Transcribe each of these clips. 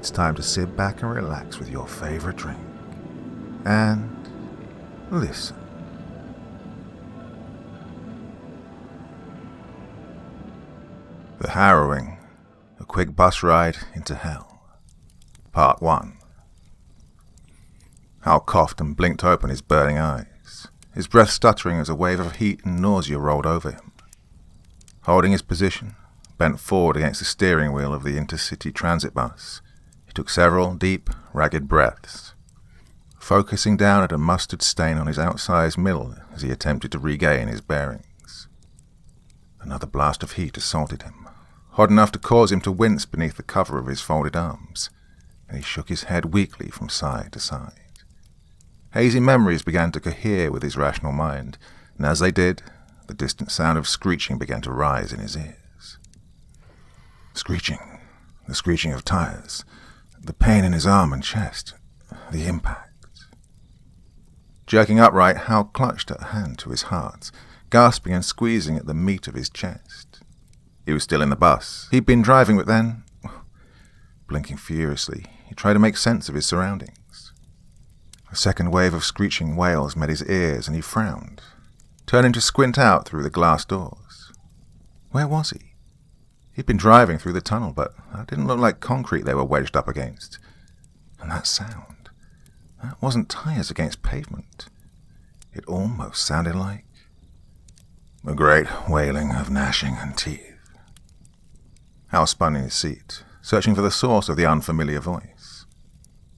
it's time to sit back and relax with your favorite drink. And listen. The Harrowing, a quick bus ride into hell. Part 1. Hal coughed and blinked open his burning eyes, his breath stuttering as a wave of heat and nausea rolled over him. Holding his position, bent forward against the steering wheel of the intercity transit bus, he took several deep, ragged breaths, focusing down at a mustard stain on his outsized middle as he attempted to regain his bearings. Another blast of heat assaulted him, hot enough to cause him to wince beneath the cover of his folded arms, and he shook his head weakly from side to side. Hazy memories began to cohere with his rational mind, and as they did, the distant sound of screeching began to rise in his ears. Screeching, the screeching of tires, the pain in his arm and chest, the impact. Jerking upright, Hal clutched a hand to his heart, gasping and squeezing at the meat of his chest. He was still in the bus. He'd been driving, but then, blinking furiously, he tried to make sense of his surroundings. A second wave of screeching wails met his ears, and he frowned, turning to squint out through the glass doors. Where was he? He'd been driving through the tunnel, but that didn't look like concrete they were wedged up against. And that sound, that wasn't tires against pavement. It almost sounded like a great wailing of gnashing and teeth. Hal spun in his seat, searching for the source of the unfamiliar voice.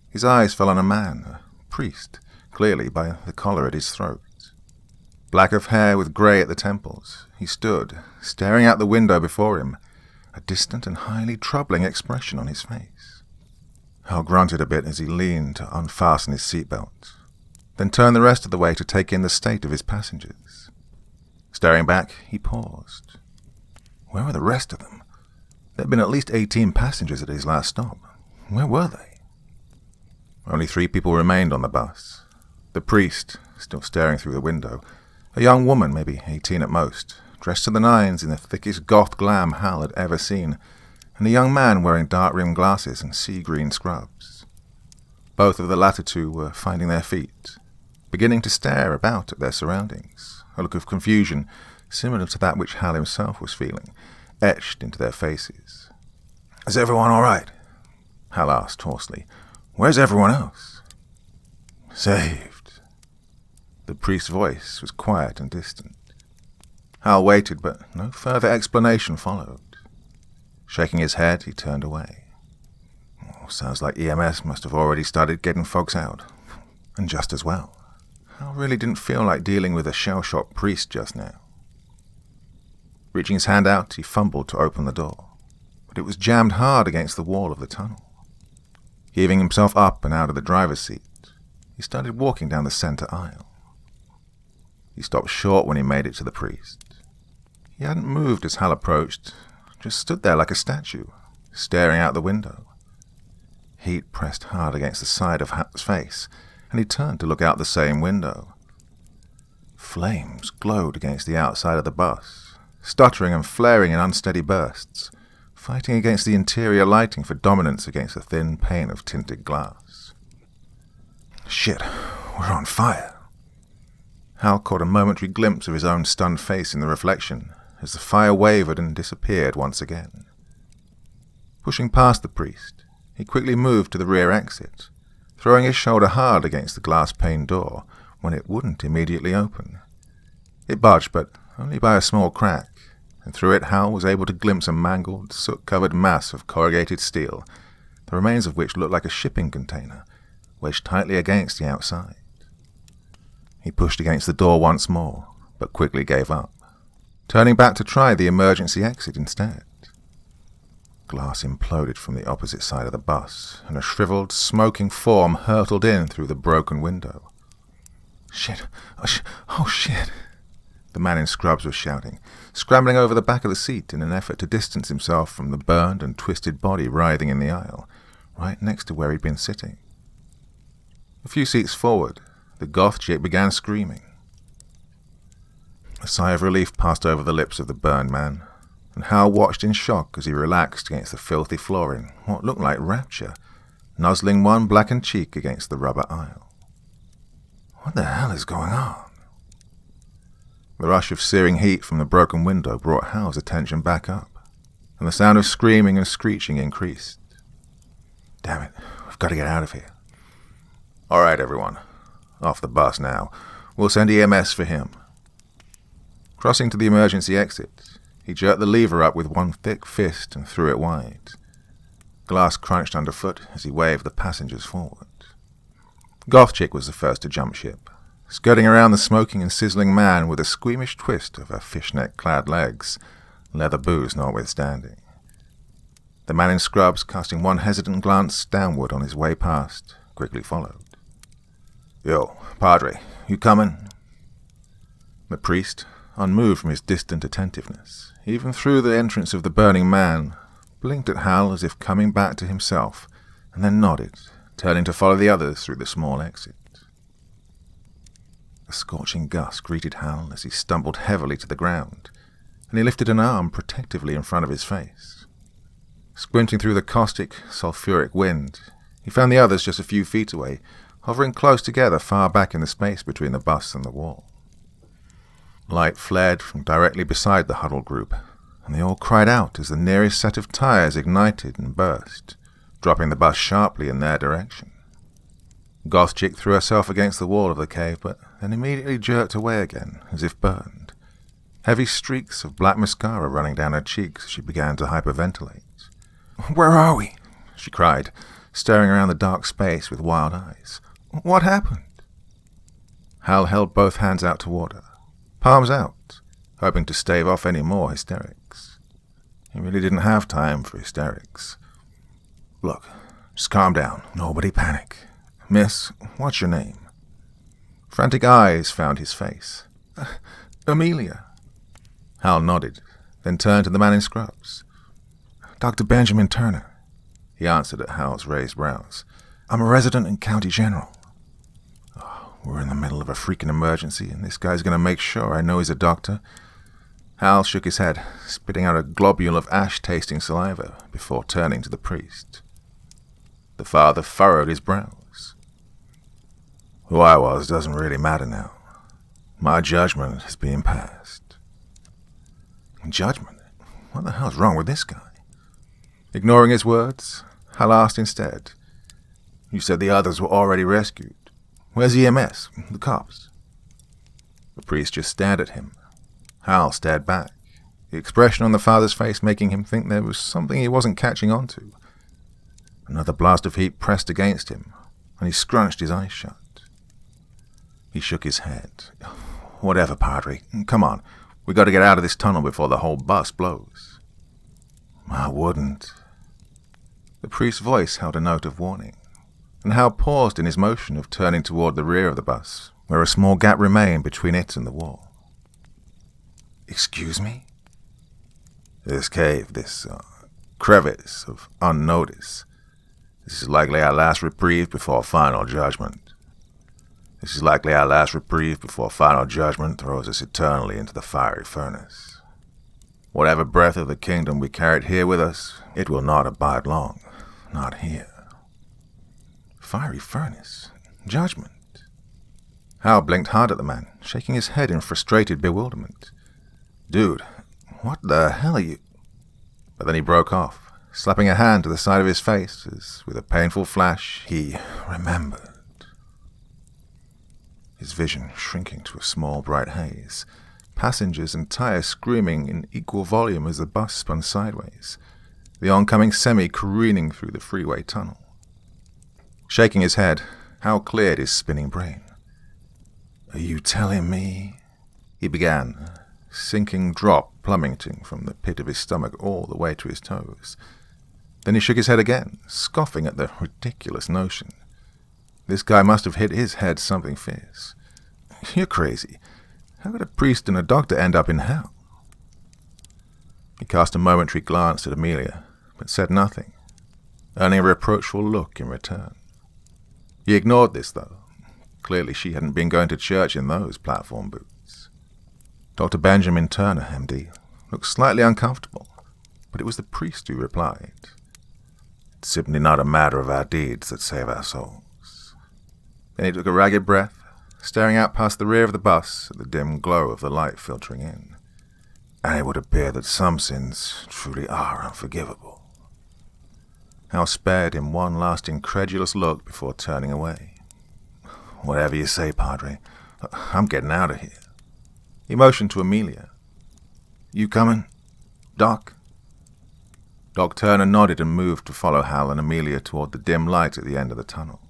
His eyes fell on a man, a priest, clearly by the collar at his throat. Black of hair with grey at the temples, he stood, staring out the window before him, a distant and highly troubling expression on his face. Hal grunted a bit as he leaned to unfasten his seatbelt, then turned the rest of the way to take in the state of his passengers. Staring back, he paused. Where were the rest of them? There had been at least 18 passengers at his last stop. Where were they? Only 3 people remained on the bus. The priest, still staring through the window, a young woman, maybe 18 at most, dressed to the nines in the thickest goth glam Hal had ever seen, and a young man wearing dark-rimmed glasses and sea-green scrubs. Both of the latter two were finding their feet, beginning to stare about at their surroundings, a look of confusion, similar to that which Hal himself was feeling, etched into their faces. "Is everyone all right?" Hal asked hoarsely. "Where's everyone else?" "Saved." The priest's voice was quiet and distant. Hal waited, but no further explanation followed. Shaking his head, he turned away. Sounds like EMS must have already started getting folks out. And just as well. Hal really didn't feel like dealing with a shell-shocked priest just now. Reaching his hand out, he fumbled to open the door, but it was jammed hard against the wall of the tunnel. Heaving himself up and out of the driver's seat, he started walking down the center aisle. He stopped short when he made it to the priest. He hadn't moved as Hal approached, just stood there like a statue, staring out the window. Heat pressed hard against the side of Hal's face, and he turned to look out the same window. Flames glowed against the outside of the bus, stuttering and flaring in unsteady bursts, fighting against the interior lighting for dominance against the thin pane of tinted glass. Shit, we're on fire. Hal caught a momentary glimpse of his own stunned face in the reflection, as the fire wavered and disappeared once again. Pushing past the priest, he quickly moved to the rear exit, throwing his shoulder hard against the glass-paned door when it wouldn't immediately open. It budged, but only by a small crack, and through it Hal was able to glimpse a mangled, soot-covered mass of corrugated steel, the remains of which looked like a shipping container, wedged tightly against the outside. He pushed against the door once more, but quickly gave up, turning back to try the emergency exit instead. Glass imploded from the opposite side of the bus, and a shriveled, smoking form hurtled in through the broken window. "Shit! Oh, shit!" The man in scrubs was shouting, scrambling over the back of the seat in an effort to distance himself from the burned and twisted body writhing in the aisle, right next to where he'd been sitting. A few seats forward, the goth chick began screaming. A sigh of relief passed over the lips of the burned man, and Hal watched in shock as he relaxed against the filthy floor in what looked like rapture, nuzzling one blackened cheek against the rubber aisle. What the hell is going on? The rush of searing heat from the broken window brought Hal's attention back up, and the sound of screaming and screeching increased. Damn it, we've got to get out of here. All right, everyone. Off the bus now. We'll send EMS for him. Crossing to the emergency exit, he jerked the lever up with one thick fist and threw it wide. Glass crunched underfoot as he waved the passengers forward. Goth Chick was the first to jump ship, skirting around the smoking and sizzling man with a squeamish twist of her fishnet-clad legs, leather boots notwithstanding. The man in scrubs, casting one hesitant glance downward on his way past, quickly followed. Yo, Padre, you coming? The priest, unmoved from his distant attentiveness, even through the entrance of the burning man, blinked at Hal as if coming back to himself, and then nodded, turning to follow the others through the small exit. A scorching gust greeted Hal as he stumbled heavily to the ground, and he lifted an arm protectively in front of his face. Squinting through the caustic, sulphuric wind, he found the others just a few feet away, hovering close together far back in the space between the bus and the wall. Light flared from directly beside the huddled group, and they all cried out as the nearest set of tires ignited and burst, dropping the bus sharply in their direction. Goth Chick threw herself against the wall of the cave, but then immediately jerked away again, as if burned, heavy streaks of black mascara running down her cheeks as she began to hyperventilate. "Where are we?" she cried, staring around the dark space with wild eyes. "What happened?" Hal held both hands out toward her, palms out, hoping to stave off any more hysterics. He really didn't have time for hysterics. "Look, just calm down. Nobody panic. Miss, what's your name?" Frantic eyes found his face. "Amelia." Hal nodded, then turned to the man in scrubs. "Dr. Benjamin Turner," he answered at Hal's raised brows. "I'm a resident in County General." Oh, we're in the middle of a freaking emergency, and this guy's going to make sure I know he's a doctor. Hal shook his head, spitting out a globule of ash-tasting saliva before turning to the priest. The father furrowed his brows. "Who I was doesn't really matter now. My judgment has been passed." Judgment? What the hell's wrong with this guy? Ignoring his words, Hal asked instead, "You said the others were already rescued. Where's EMS? The cops?" The priest just stared at him. Hal stared back, the expression on the father's face making him think there was something he wasn't catching on to. Another blast of heat pressed against him, and he scrunched his eyes shut. He shook his head. "Whatever, Padre. Come on. We got to get out of this tunnel before the whole bus blows." "I wouldn't." The priest's voice held a note of warning, and Hal paused in his motion of turning toward the rear of the bus, where a small gap remained between it and the wall. "Excuse me?" "This cave, this crevice of unnotice. This is likely our last reprieve before final judgment. This is likely our last reprieve before final judgment throws us eternally into the fiery furnace. Whatever breath of the kingdom we carried here with us, it will not abide long. Not here." Fiery furnace? Judgment? Hal blinked hard at the man, shaking his head in frustrated bewilderment. "Dude, what the hell are you—" But then he broke off, slapping a hand to the side of his face as, with a painful flash, he remembered. His vision shrinking to a small bright haze, passengers and tires screaming in equal volume as the bus spun sideways, the oncoming semi careening through the freeway tunnel. Shaking his head, Hal cleared his spinning brain. "Are you telling me?" he began, sinking drop plummeting from the pit of his stomach all the way to his toes. Then he shook his head again, scoffing at the ridiculous notion. This guy must have hit his head something fierce. "You're crazy. How could a priest and a doctor end up in hell?" He cast a momentary glance at Amelia, but said nothing, earning a reproachful look in return. He ignored this, though. Clearly she hadn't been going to church in those platform boots. Dr. Benjamin Turner, MD, looked slightly uncomfortable, but it was the priest who replied. "It's simply not a matter of our deeds that save our souls. Then he took a ragged breath, staring out past the rear of the bus at the dim glow of the light filtering in. And it would appear that some sins truly are unforgivable. Hal spared him one last incredulous look before turning away. Whatever you say, Padre. I'm getting out of here. He motioned to Amelia. You coming, Doc? Doc Turner nodded and moved to follow Hal and Amelia toward the dim light at the end of the tunnel.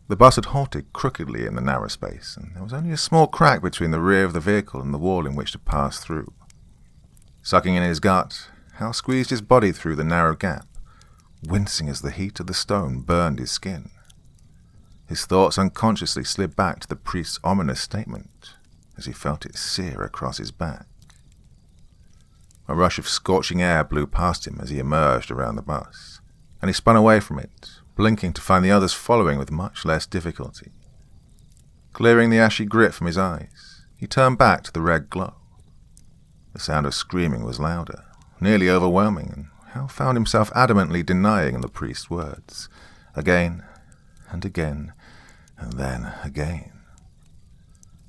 The bus had halted crookedly in the narrow space, and there was only a small crack between the rear of the vehicle and the wall in which to pass through. Sucking in his gut, Hal squeezed his body through the narrow gap, wincing as the heat of the stone burned his skin. His thoughts unconsciously slid back to the priest's ominous statement as he felt it sear across his back. A rush of scorching air blew past him as he emerged around the bus, and he spun away from it, blinking to find the others following with much less difficulty. Clearing the ashy grit from his eyes, he turned back to the red glow. The sound of screaming was louder, nearly overwhelming, and Hal found himself adamantly denying the priest's words, again and again, and then again.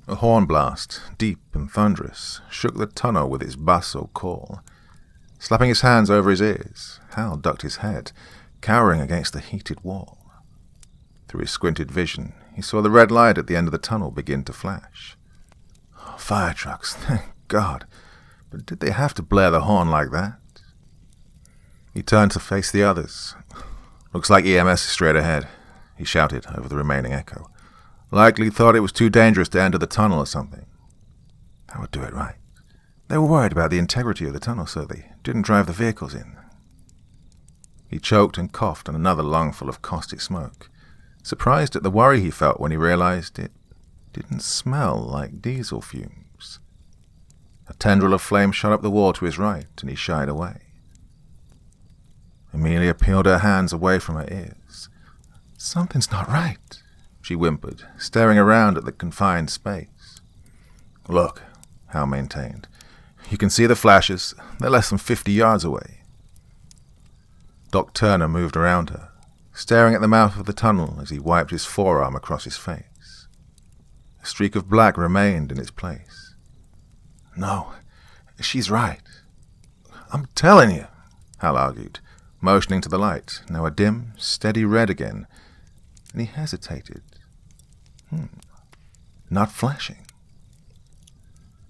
A horn blast, deep and thunderous, shook the tunnel with its basso call. Slapping his hands over his ears, Hal ducked his head, cowering against the heated wall. Through his squinted vision, he saw the red light at the end of the tunnel begin to flash. Fire trucks, thank God! But did they have to blare the horn like that? He turned to face the others. Looks like EMS is straight ahead, he shouted over the remaining echo. Likely thought it was too dangerous to enter the tunnel or something. That would do it right. They were worried about the integrity of the tunnel, so they didn't drive the vehicles in. He choked and coughed on another lungful of caustic smoke, surprised at the worry he felt when he realized it didn't smell like diesel fumes. A tendril of flame shot up the wall to his right, and he shied away. Amelia peeled her hands away from her ears. Something's not right, she whimpered, staring around at the confined space. Look, Hal maintained. You can see the flashes. They're less than 50 yards away. Doc Turner moved around her, staring at the mouth of the tunnel as he wiped his forearm across his face. A streak of black remained in its place. No, she's right. I'm telling you, Hal argued, motioning to the light, now a dim, steady red again, and he hesitated. Not flashing.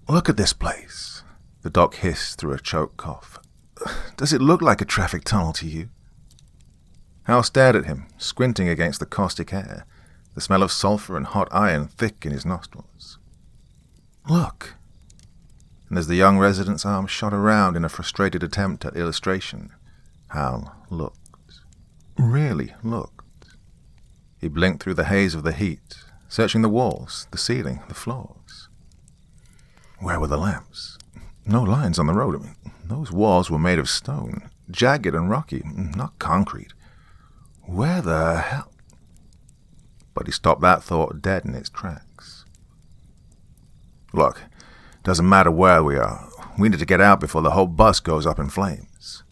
Look at this place, the doc hissed through a choked cough. Does it look like a traffic tunnel to you? Hal stared at him, squinting against the caustic air, the smell of sulfur and hot iron thick in his nostrils. Look. And as the young resident's arm shot around in a frustrated attempt at illustration, Hal looked. Really looked. He blinked through the haze of the heat, searching the walls, the ceiling, the floors. Where were the lamps? No lines on the road. Those walls were made of stone, jagged and rocky, not concrete. Where the hell? But he stopped that thought dead in its tracks. Look, doesn't matter where we are. We need to get out before the whole bus goes up in flames.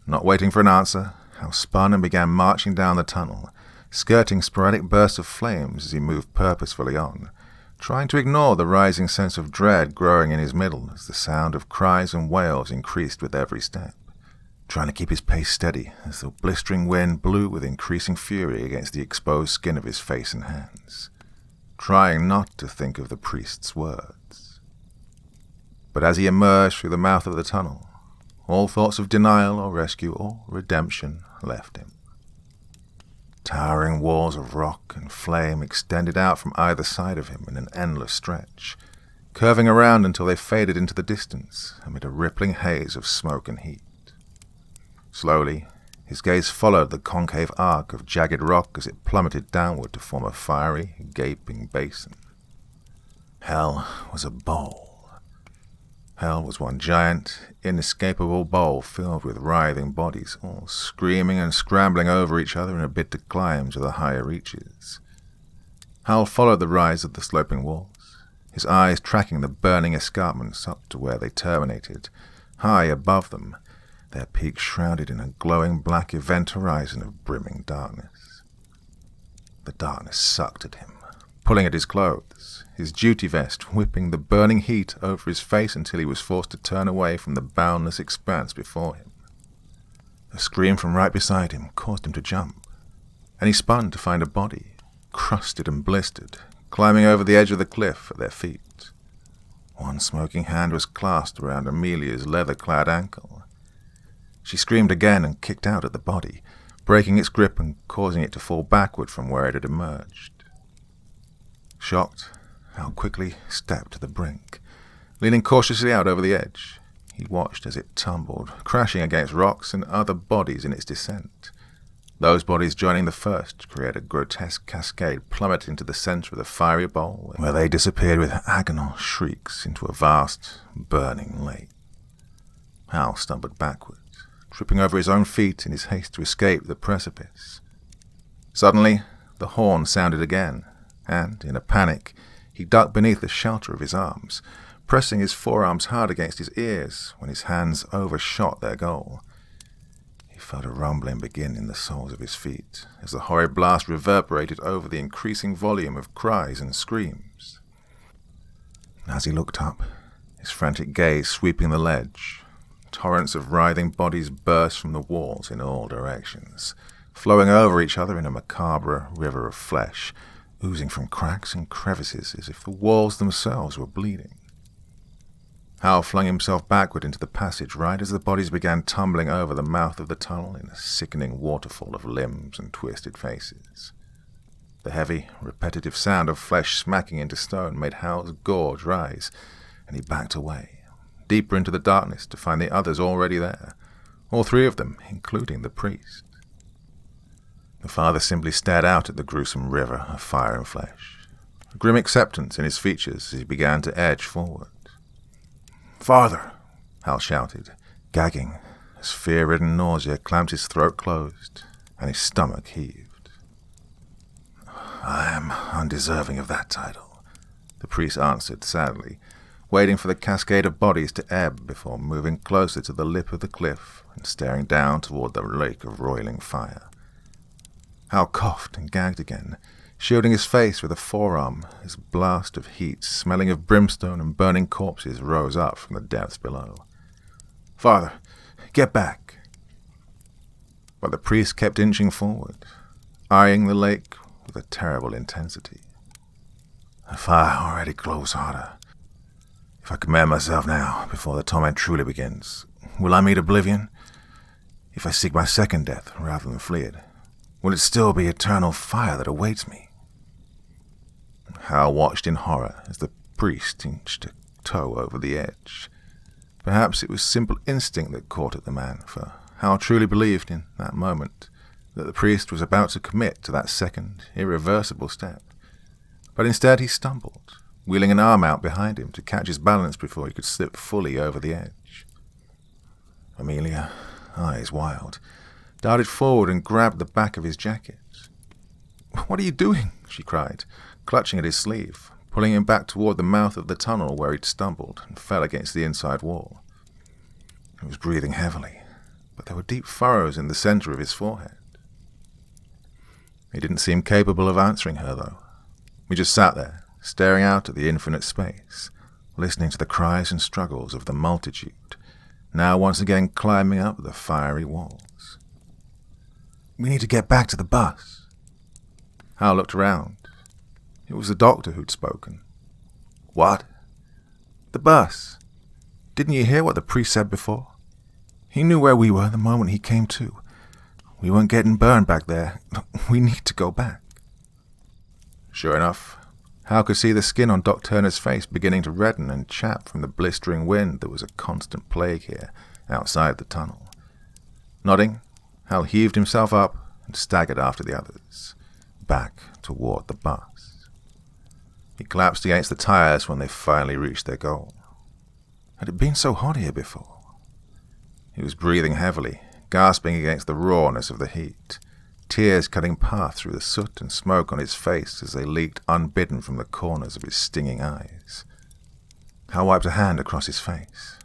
Not waiting for an answer, Hal spun and began marching down the tunnel, skirting sporadic bursts of flames as he moved purposefully on, trying to ignore the rising sense of dread growing in his middle as the sound of cries and wails increased with every step, trying to keep his pace steady as the blistering wind blew with increasing fury against the exposed skin of his face and hands, trying not to think of the priest's words. But as he emerged through the mouth of the tunnel, all thoughts of denial or rescue or redemption left him. Towering walls of rock and flame extended out from either side of him in an endless stretch, curving around until they faded into the distance amid a rippling haze of smoke and heat. Slowly, his gaze followed the concave arc of jagged rock as it plummeted downward to form a fiery, gaping basin. Hell was a bowl. Hell was one giant, inescapable bowl filled with writhing bodies, all screaming and scrambling over each other in a bid to climb to the higher reaches. Hal followed the rise of the sloping walls, his eyes tracking the burning escarpments up to where they terminated, high above them, their peaks shrouded in a glowing black event horizon of brimming darkness. The darkness sucked at him, pulling at his clothes, his duty vest whipping the burning heat over his face until he was forced to turn away from the boundless expanse before him. A scream from right beside him caused him to jump, and he spun to find a body, crusted and blistered, climbing over the edge of the cliff at their feet. One smoking hand was clasped around Amelia's leather-clad ankle. She screamed again and kicked out at the body, breaking its grip and causing it to fall backward from where it had emerged. Shocked, Hal quickly stepped to the brink. Leaning cautiously out over the edge, he watched as it tumbled, crashing against rocks and other bodies in its descent. Those bodies joining the first to create a grotesque cascade plummeting to the center of the fiery bowl, where they disappeared with agonal shrieks into a vast, burning lake. Hal stumbled backwards, tripping over his own feet in his haste to escape the precipice. Suddenly, the horn sounded again, and, in a panic, he ducked beneath the shelter of his arms, pressing his forearms hard against his ears when his hands overshot their goal. He felt a rumbling begin in the soles of his feet as the horrid blast reverberated over the increasing volume of cries and screams. As he looked up, his frantic gaze sweeping the ledge, torrents of writhing bodies burst from the walls in all directions, flowing over each other in a macabre river of flesh, oozing from cracks and crevices as if the walls themselves were bleeding. Hal flung himself backward into the passage right as the bodies began tumbling over the mouth of the tunnel in a sickening waterfall of limbs and twisted faces. The heavy, repetitive sound of flesh smacking into stone made Hal's gorge rise, and he backed away, deeper into the darkness to find the others already there, all three of them, including the priest. The father simply stared out at the gruesome river of fire and flesh, a grim acceptance in his features as he began to edge forward. "Father!" Hal shouted, gagging, as fear-ridden nausea clamped his throat closed, and his stomach heaved. "I am undeserving of that title," the priest answered sadly, waiting for the cascade of bodies to ebb before moving closer to the lip of the cliff and staring down toward the lake of roiling fire. Hal coughed and gagged again, shielding his face with a forearm as a blast of heat smelling of brimstone and burning corpses rose up from the depths below. "Father, get back!" But the priest kept inching forward, eyeing the lake with a terrible intensity. "The fire already glows hotter. If I command myself now, before the torment truly begins, will I meet oblivion? If I seek my second death rather than flee it, will it still be eternal fire that awaits me?" Hal watched in horror as the priest inched a toe over the edge. Perhaps it was simple instinct that caught at the man, for Hal truly believed in that moment that the priest was about to commit to that second, irreversible step. But instead he stumbled, wheeling an arm out behind him to catch his balance before he could slip fully over the edge. Amelia, eyes wild, darted forward and grabbed the back of his jacket. "What are you doing?" she cried, clutching at his sleeve, pulling him back toward the mouth of the tunnel where he'd stumbled and fell against the inside wall. He was breathing heavily, but there were deep furrows in the center of his forehead. He didn't seem capable of answering her, though. He just sat there, staring out at the infinite space, listening to the cries and struggles of the multitude, now once again climbing up the fiery walls. "We need to get back to the bus." Hal looked around. It was the doctor who'd spoken. "What?" "The bus. Didn't you hear what the priest said before? He knew where we were the moment he came to. We weren't getting burned back there. We need to go back." Sure enough, Hal could see the skin on Doc Turner's face beginning to redden and chap from the blistering wind that was a constant plague here, outside the tunnel. Nodding, Hal heaved himself up and staggered after the others, back toward the bus. He collapsed against the tires when they finally reached their goal. Had it been so hot here before? He was breathing heavily, gasping against the rawness of the heat, tears cutting path through the soot and smoke on his face as they leaked unbidden from the corners of his stinging eyes. Hal wiped a hand across his face.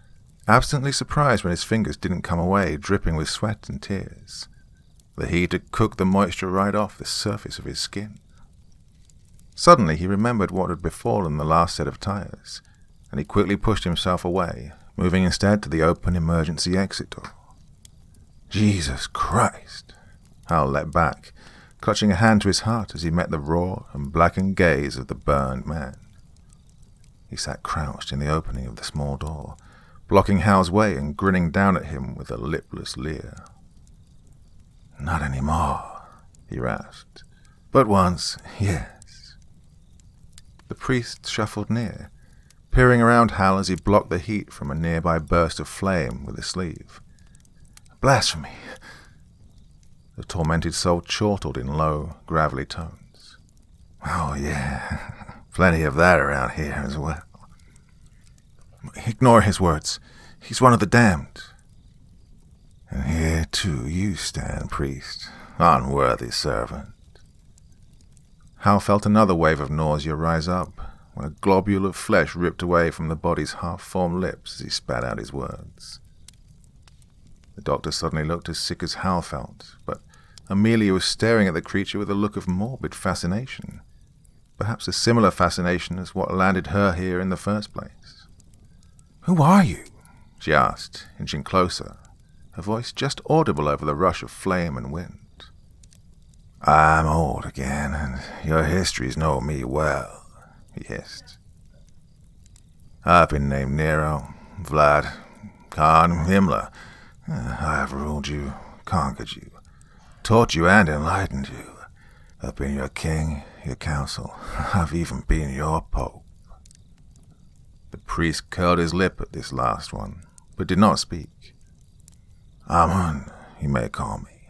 absently surprised when his fingers didn't come away, dripping with sweat and tears. The heat had cooked the moisture right off the surface of his skin. Suddenly he remembered what had befallen the last set of tires, and he quickly pushed himself away, moving instead to the open emergency exit door. Jesus Christ! Hal leapt back, clutching a hand to his heart as he met the raw and blackened gaze of the burned man. He sat crouched in the opening of the small door, blocking Hal's way and grinning down at him with a lipless leer. "Not anymore," he rasped. "But once, yes." The priest shuffled near, peering around Hal as he blocked the heat from a nearby burst of flame with his sleeve. "Blasphemy!" The tormented soul chortled in low, gravelly tones. "Oh, yeah, plenty of that around here as well." "Ignore his words. He's one of the damned." "And here, too, you stand, priest, unworthy servant." Hal felt another wave of nausea rise up when a globule of flesh ripped away from the body's half-formed lips as he spat out his words. The doctor suddenly looked as sick as Hal felt, but Amelia was staring at the creature with a look of morbid fascination, perhaps a similar fascination as what landed her here in the first place. "Who are you?" she asked, inching closer, her voice just audible over the rush of flame and wind. "I'm old again, and your histories know me well," he hissed. "I've been named Nero, Vlad, Khan, Himmler. I've ruled you, conquered you, taught you and enlightened you. I've been your king, your council. I've even been your pope." The priest curled his lip at this last one, but did not speak. "Amun, you may call me,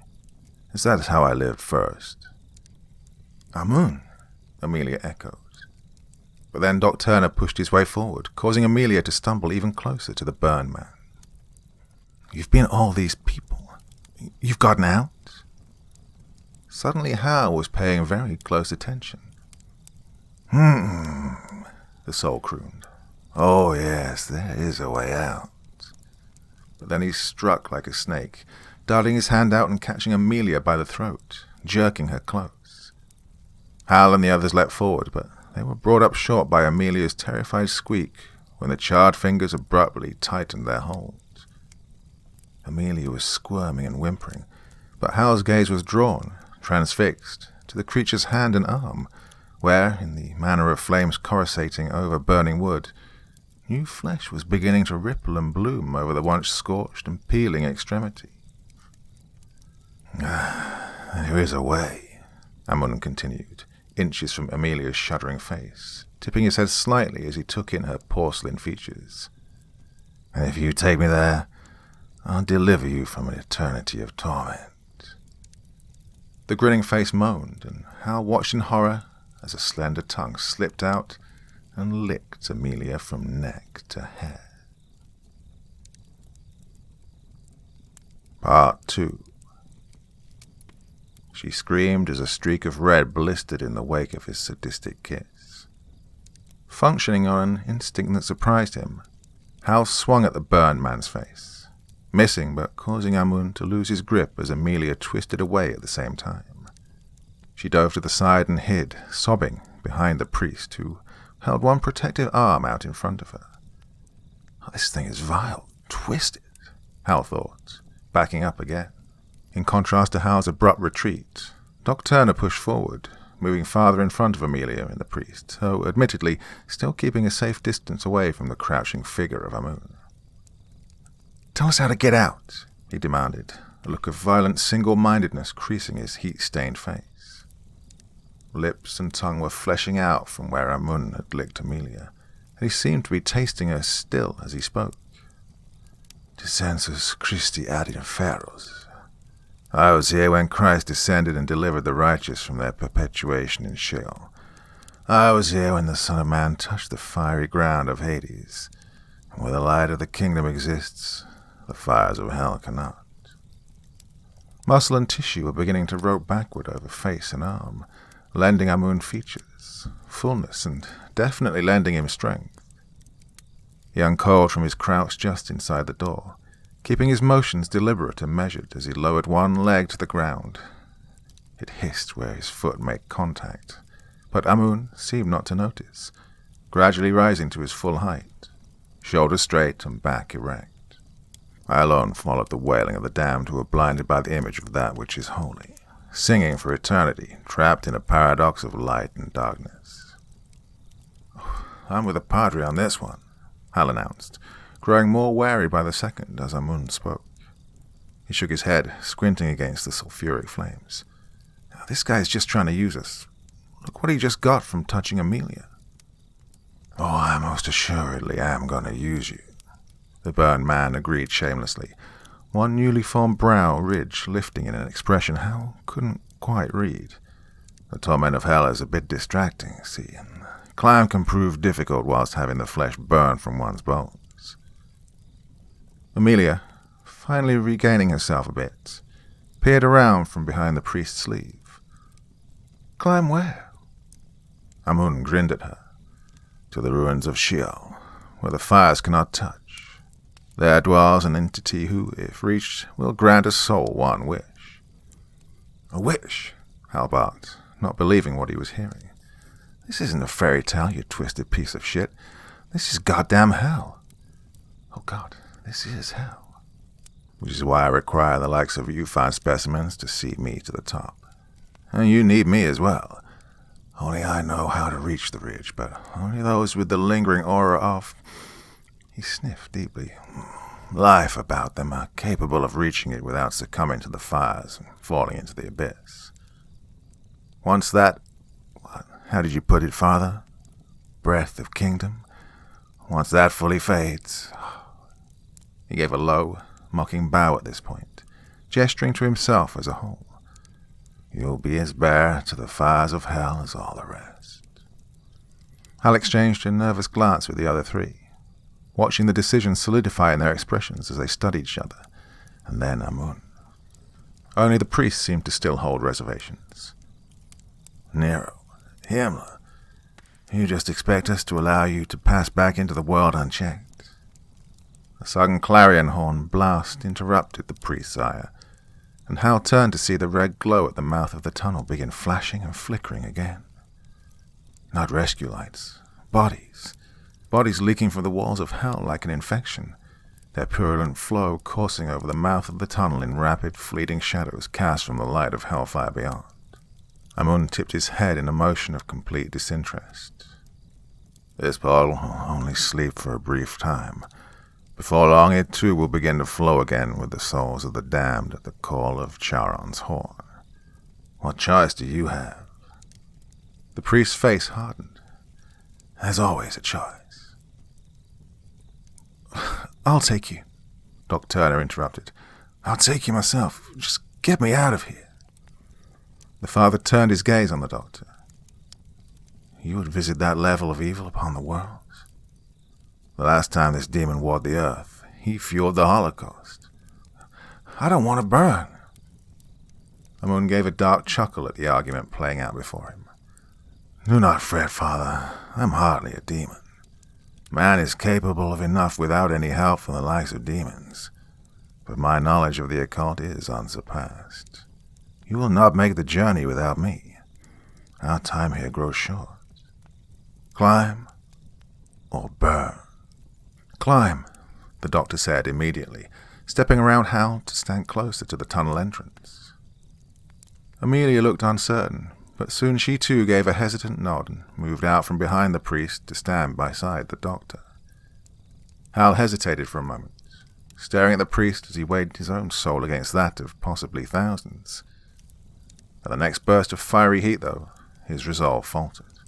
as that is how I lived first." "Amun," Amelia echoed. But then Doc Turner pushed his way forward, causing Amelia to stumble even closer to the burned man. "You've been all these people. You've gotten out?" Suddenly Hal was paying very close attention. The soul crooned. "Oh yes, there is a way out." But then he struck like a snake, darting his hand out and catching Amelia by the throat, jerking her close. Hal and the others leapt forward, but they were brought up short by Amelia's terrified squeak when the charred fingers abruptly tightened their hold. Amelia was squirming and whimpering, but Hal's gaze was drawn, transfixed, to the creature's hand and arm, where, in the manner of flames coruscating over burning wood, new flesh was beginning to ripple and bloom over the once scorched and peeling extremity. "There is a way," Amun continued, inches from Amelia's shuddering face, tipping his head slightly as he took in her porcelain features. "And if you take me there, I'll deliver you from an eternity of torment." The grinning face moaned, and Hal watched in horror as a slender tongue slipped out and licked Amelia from neck to head. Part 2. She screamed as a streak of red blistered in the wake of his sadistic kiss. Functioning on an instinct that surprised him, Hal swung at the burned man's face, missing but causing Amun to lose his grip as Amelia twisted away at the same time. She dove to the side and hid, sobbing, behind the priest, who held one protective arm out in front of her. "This thing is vile, twisted," Hal thought, backing up again. In contrast to Hal's abrupt retreat, Doc Turner pushed forward, moving farther in front of Amelia and the priest, though admittedly still keeping a safe distance away from the crouching figure of Amun. "Tell us how to get out," he demanded, a look of violent single-mindedness creasing his heat-stained face. Lips and tongue were fleshing out from where Amun had licked Amelia, and he seemed to be tasting her still as he spoke. "Descensus Christi ad inferos. I was here when Christ descended and delivered the righteous from their perpetuation in Sheol. I was here when the Son of Man touched the fiery ground of Hades, and where the light of the kingdom exists, the fires of hell cannot." Muscle and tissue were beginning to rope backward over face and arm, lending Amun features, fullness, and definitely lending him strength. He uncoiled from his crouch just inside the door, keeping his motions deliberate and measured as he lowered one leg to the ground. It hissed where his foot made contact, but Amun seemed not to notice, gradually rising to his full height, shoulders straight and back erect. I alone followed the wailing of the damned who were blinded by the image of that which is holy, singing for eternity, trapped in a paradox of light and darkness. "I'm with the Padre on this one," Hal announced, growing more wary by the second as Amun spoke. He shook his head, squinting against the sulphuric flames. "This guy's just trying to use us. Look what he just got from touching Amelia." "Oh, I most assuredly am going to use you," the burned man agreed shamelessly, one newly formed brow ridge lifting in an expression Hal couldn't quite read. The torment of hell is a bit distracting, see, and climb can prove difficult whilst having the flesh burn from one's bones. Amelia, finally regaining herself a bit, peered around from behind the priest's sleeve. "Climb where?" Amun grinned at her. "To the ruins of Sheol, where the fires cannot touch. There dwells an entity who, if reached, will grant a soul one wish." "A wish?" Hal barked, not believing what he was hearing. "This isn't a fairy tale, you twisted piece of shit. This is goddamn hell. Oh God, this is hell. Which is why I require the likes of you fine specimens to see me to the top. And you need me as well. Only I know how to reach the ridge, but only those with the lingering aura of," he sniffed deeply, "life about them are capable of reaching it without succumbing to the fires and falling into the abyss. Once that, how did you put it, Father? Breath of kingdom? Once that fully fades." He gave a low, mocking bow at this point, gesturing to himself as a whole. "You'll be as bare to the fires of hell as all the rest." Hal exchanged a nervous glance with the other three, watching the decision solidify in their expressions as they studied each other, and then Amun. Only the priest seemed to still hold reservations. "Nero, Himmler, you just expect us to allow you to pass back into the world unchecked?" A sudden clarion horn blast interrupted the priest's ire, and Hal turned to see the red glow at the mouth of the tunnel begin flashing and flickering again. Not rescue lights, bodies leaking from the walls of hell like an infection, their purulent flow coursing over the mouth of the tunnel in rapid, fleeting shadows cast from the light of hellfire beyond. Amun tipped his head in a motion of complete disinterest. "This portal will only sleep for a brief time. Before long, it too will begin to flow again with the souls of the damned at the call of Charon's horn. What choice do you have?" The priest's face hardened. "There's always a choice." "I'll take you," Dr. Turner interrupted. "I'll take you myself. Just get me out of here." The father turned his gaze on the doctor. "You would visit that level of evil upon the world? The last time this demon warred the earth, he fueled the Holocaust. I don't want to burn." Amun gave a dark chuckle at the argument playing out before him. "Do not fret, Father. I'm hardly a demon. Man is capable of enough without any help from the likes of demons. But my knowledge of the occult is unsurpassed. You will not make the journey without me. Our time here grows short. Climb or burn." "Climb," the doctor said immediately, stepping around Hal to stand closer to the tunnel entrance. Amelia looked uncertain, but soon she too gave a hesitant nod and moved out from behind the priest to stand beside the doctor. Hal hesitated for a moment, staring at the priest as he weighed his own soul against that of possibly thousands. At the next burst of fiery heat, though, his resolve faltered.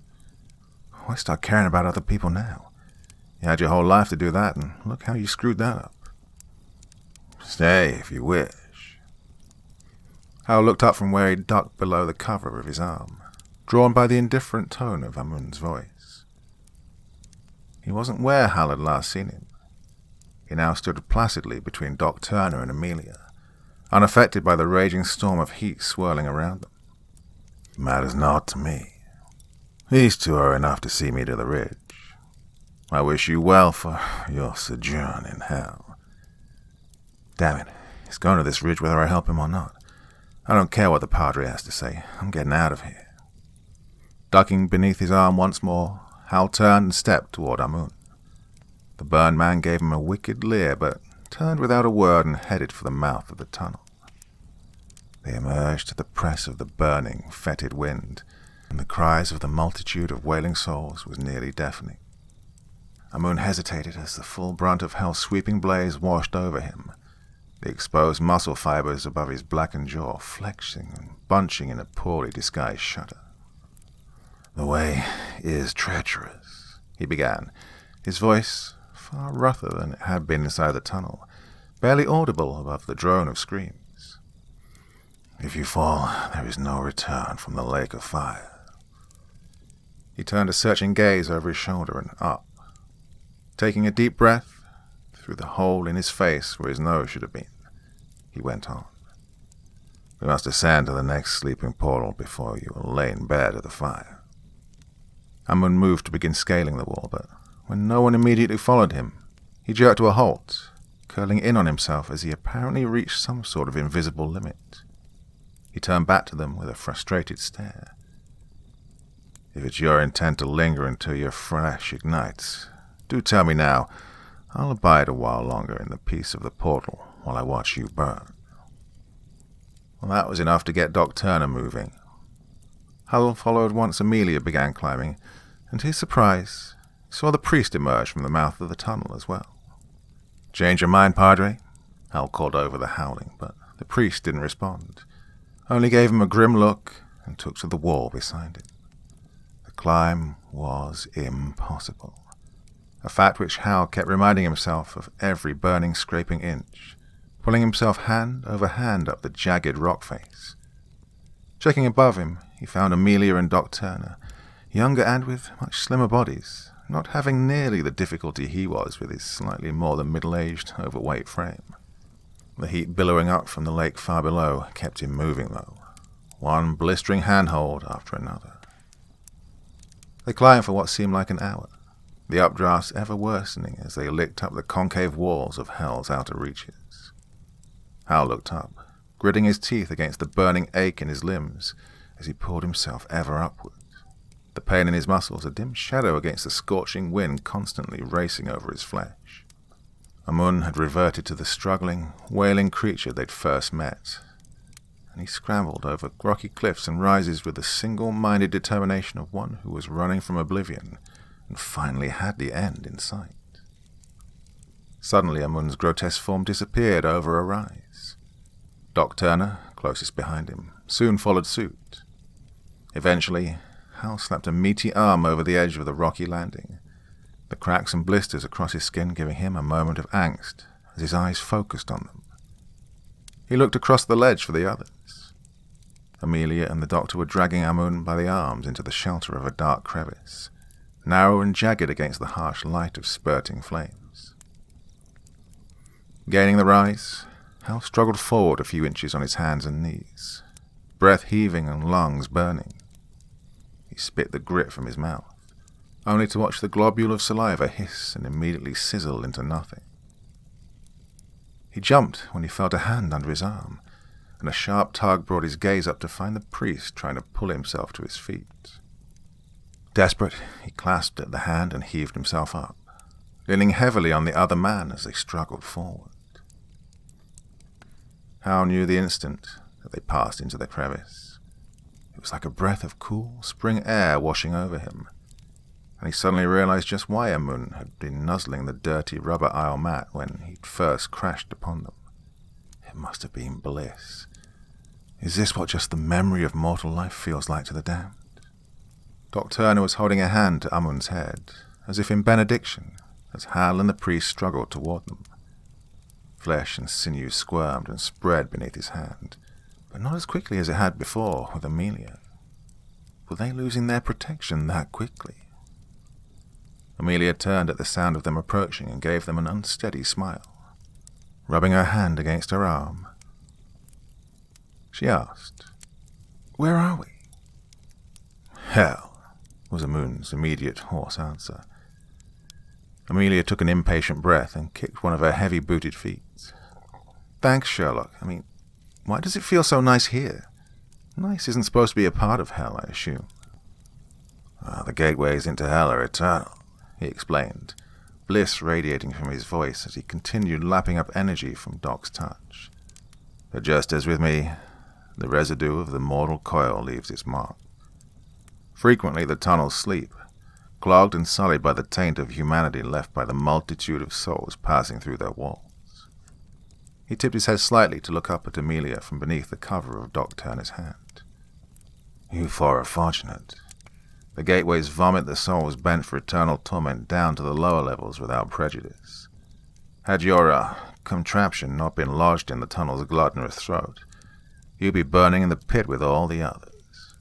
Why start caring about other people now? You had your whole life to do that, and look how you screwed that up. "Stay, if you wish." Hal looked up from where he ducked below the cover of his arm, drawn by the indifferent tone of Amun's voice. He wasn't where Hal had last seen him. He now stood placidly between Doc Turner and Amelia, unaffected by the raging storm of heat swirling around them. "Matters not to me. These two are enough to see me to the ridge. I wish you well for your sojourn in hell. Damn it, he's going to this ridge whether I help him or not. I don't care what the Padre has to say. I'm getting out of here. Ducking beneath his arm once more, Hal turned and stepped toward Amun. The burned man gave him a wicked leer, but turned without a word and headed for the mouth of the tunnel. They emerged to the press of the burning, fetid wind, and the cries of the multitude of wailing souls was nearly deafening. Amun hesitated as the full brunt of Hell's sweeping blaze washed over him, the exposed muscle fibers above his blackened jaw flexing and bunching in a poorly disguised shudder. "The way is treacherous," he began, his voice far rougher than it had been inside the tunnel, barely audible above the drone of screams. "If you fall, there is no return from the lake of fire." He turned a searching gaze over his shoulder and up. Taking a deep breath, through the hole in his face where his nose should have been, he went on. "We must ascend to the next sleeping portal before you will lay in bed at the fire." Amun moved to begin scaling the wall, but when no one immediately followed him, he jerked to a halt, curling in on himself as he apparently reached some sort of invisible limit. He turned back to them with a frustrated stare. "If it's your intent to linger until your flesh ignites, do tell me now. I'll abide a while longer in the peace of the portal while I watch you burn." Well, that was enough to get Doc Turner moving. Hal followed once Amelia began climbing, and to his surprise, he saw the priest emerge from the mouth of the tunnel as well. "Change your mind, Padre?" Hal called over the howling, but the priest didn't respond, only gave him a grim look and took to the wall beside him. The climb was impossible, a fact which Hal kept reminding himself of every burning, scraping inch, pulling himself hand over hand up the jagged rock face. Checking above him, he found Amelia and Doc Turner, younger and with much slimmer bodies, not having nearly the difficulty he was with his slightly more than middle-aged, overweight frame. The heat billowing up from the lake far below kept him moving, though, one blistering handhold after another. They climbed for what seemed like an hour, the updrafts ever worsening as they licked up the concave walls of Hell's outer reaches. Hal looked up, gritting his teeth against the burning ache in his limbs as he pulled himself ever upward, the pain in his muscles a dim shadow against the scorching wind constantly racing over his flesh. Amun had reverted to the struggling, wailing creature they'd first met, and he scrambled over rocky cliffs and rises with the single-minded determination of one who was running from oblivion and finally had the end in sight. Suddenly Amun's grotesque form disappeared over a rise. Doc Turner, closest behind him, soon followed suit. Eventually, Hal slapped a meaty arm over the edge of the rocky landing, the cracks and blisters across his skin giving him a moment of angst as his eyes focused on them. He looked across the ledge for the others. Amelia and the doctor were dragging Amun by the arms into the shelter of a dark crevice, narrow and jagged against the harsh light of spurting flames. Gaining the rise, Hal struggled forward a few inches on his hands and knees, breath heaving and lungs burning. He spit the grit from his mouth, only to watch the globule of saliva hiss and immediately sizzle into nothing. He jumped when he felt a hand under his arm, and a sharp tug brought his gaze up to find the priest trying to pull himself to his feet. Desperate, he clasped at the hand and heaved himself up, leaning heavily on the other man as they struggled forward. Hal knew the instant that they passed into the crevice. It was like a breath of cool spring air washing over him, and he suddenly realized just why Amun had been nuzzling the dirty rubber aisle mat when he'd first crashed upon them. It must have been bliss. Is this what just the memory of mortal life feels like to the damned? Doc Turner was holding a hand to Amun's head, as if in benediction, as Hal and the priest struggled toward them. Flesh and sinew squirmed and spread beneath his hand, but not as quickly as it had before with Amelia. Were they losing their protection that quickly? Amelia turned at the sound of them approaching and gave them an unsteady smile. Rubbing her hand against her arm, she asked, "Where are we?" "Hell," was Amun's immediate hoarse answer. Amelia took an impatient breath and kicked one of her heavy-booted feet. Thanks, Sherlock. Why does it feel so nice here? Nice isn't supposed to be a part of hell, I assume. The gateways into hell are eternal, he explained, bliss radiating from his voice as he continued lapping up energy from Doc's touch. But just as with me, the residue of the mortal coil leaves its mark. Frequently the tunnels sleep, clogged and sullied by the taint of humanity left by the multitude of souls passing through their walls. He tipped his head slightly to look up at Amelia from beneath the cover of Doc Turner's hand. You four are fortunate. The gateways vomit the souls bent for eternal torment down to the lower levels without prejudice. Had your contraption not been lodged in the tunnel's gluttonous throat, you'd be burning in the pit with all the others.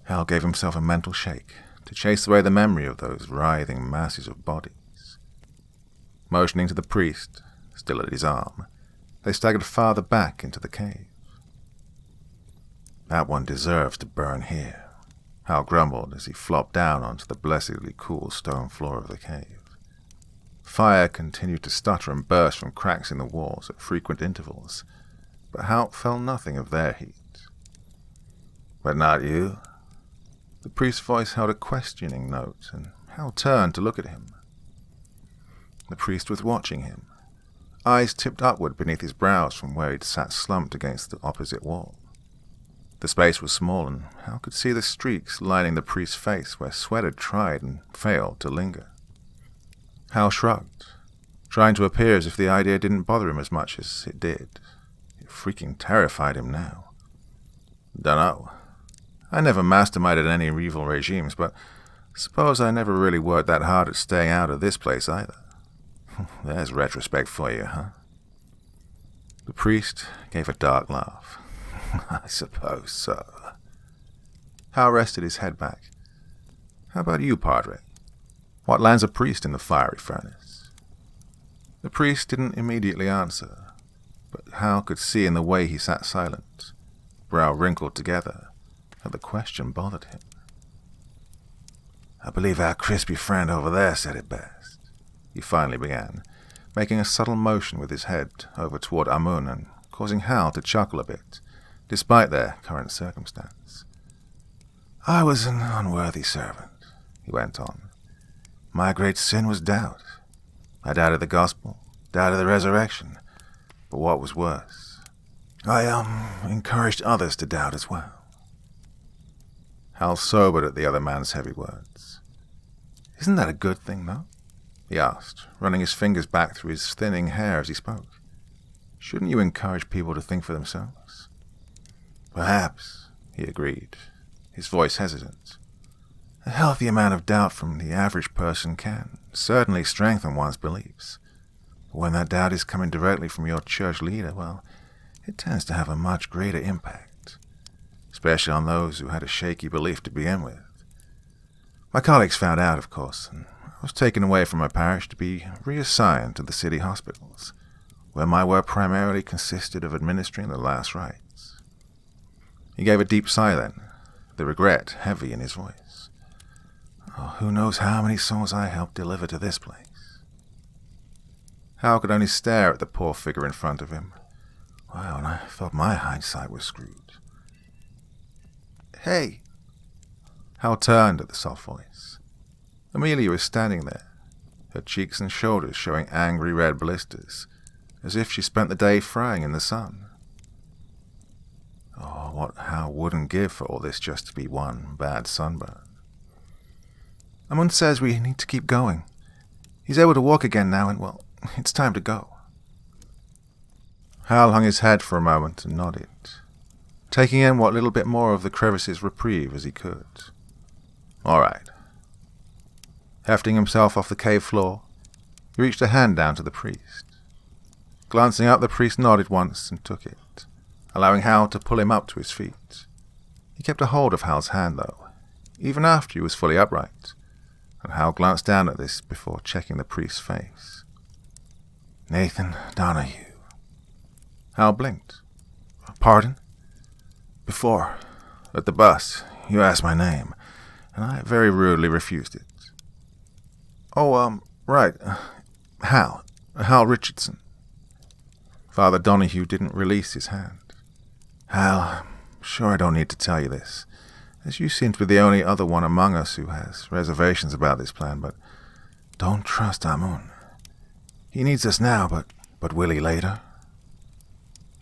Hal gave himself a mental shake to chase away the memory of those writhing masses of bodies. Motioning to the priest, still at his arm, they staggered farther back into the cave. That one deserves to burn here, Hal grumbled as he flopped down onto the blessedly cool stone floor of the cave. Fire continued to stutter and burst from cracks in the walls at frequent intervals, but Hal felt nothing of their heat. But not you? The priest's voice held a questioning note, and Hal turned to look at him. The priest was watching him, eyes tipped upward beneath his brows from where he'd sat slumped against the opposite wall. The space was small, and Hal could see the streaks lining the priest's face where sweat had tried and failed to linger. Hal shrugged, trying to appear as if the idea didn't bother him as much as it did. It freaking terrified him now. Dunno. I never masterminded any evil regimes, but suppose I never really worked that hard at staying out of this place either. There's retrospect for you, huh? The priest gave a dark laugh. I suppose so. Hal rested his head back. How about you, Padre? What lands a priest in the fiery furnace? The priest didn't immediately answer, but Hal could see in the way he sat silent, brow wrinkled together, that the question bothered him. I believe our crispy friend over there said it best, he finally began, making a subtle motion with his head over toward Amun and causing Hal to chuckle a bit, despite their current circumstance. I was an unworthy servant, he went on. My great sin was doubt. I doubted the gospel, doubted the resurrection, but what was worse, I encouraged others to doubt as well. Hal sobered at the other man's heavy words. Isn't that a good thing, though? He asked, running his fingers back through his thinning hair as he spoke. Shouldn't you encourage people to think for themselves? Perhaps, he agreed, his voice hesitant. A healthy amount of doubt from the average person can certainly strengthen one's beliefs. But when that doubt is coming directly from your church leader, well, it tends to have a much greater impact, especially on those who had a shaky belief to begin with. My colleagues found out, of course, and I was taken away from my parish to be reassigned to the city hospitals, where my work primarily consisted of administering the last rites. He gave a deep sigh then, the regret heavy in his voice. Oh, who knows how many souls I helped deliver to this place? Hal could only stare at the poor figure in front of him. Wow, and I felt my hindsight was screwed. Hey! Hal turned at the soft voice. Amelia was standing there, her cheeks and shoulders showing angry red blisters, as if she spent the day frying in the sun. Oh, what Hal wouldn't give for all this just to be one bad sunburn. Amun says we need to keep going. He's able to walk again now, and, well, it's time to go. Hal hung his head for a moment and nodded, taking in what little bit more of the crevice's reprieve as he could. All right. Hefting himself off the cave floor, he reached a hand down to the priest. Glancing up, the priest nodded once and took it, allowing Hal to pull him up to his feet. He kept a hold of Hal's hand, though, even after he was fully upright, and Hal glanced down at this before checking the priest's face. Nathan Donahue. Hal blinked. Pardon? Before, at the bus, you asked my name, and I very rudely refused it. Oh, Right. Hal Richardson. Father Donahue didn't release his hand. Hal, I'm sure I don't need to tell you this, as you seem to be the only other one among us who has reservations about this plan, but don't trust Amun. He needs us now, but will he later?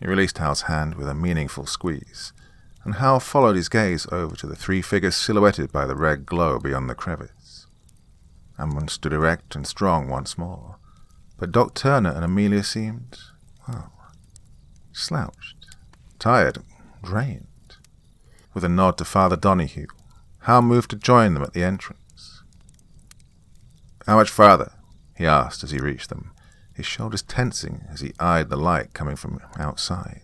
He released Hal's hand with a meaningful squeeze, and Hal followed his gaze over to the three figures silhouetted by the red glow beyond the crevice. Amun stood erect and strong once more, but Doc Turner and Amelia seemed, well, slouched, tired, drained. With a nod to Father Donahue, Hal moved to join them at the entrance. "How much farther?" he asked as he reached them, his shoulders tensing as he eyed the light coming from outside.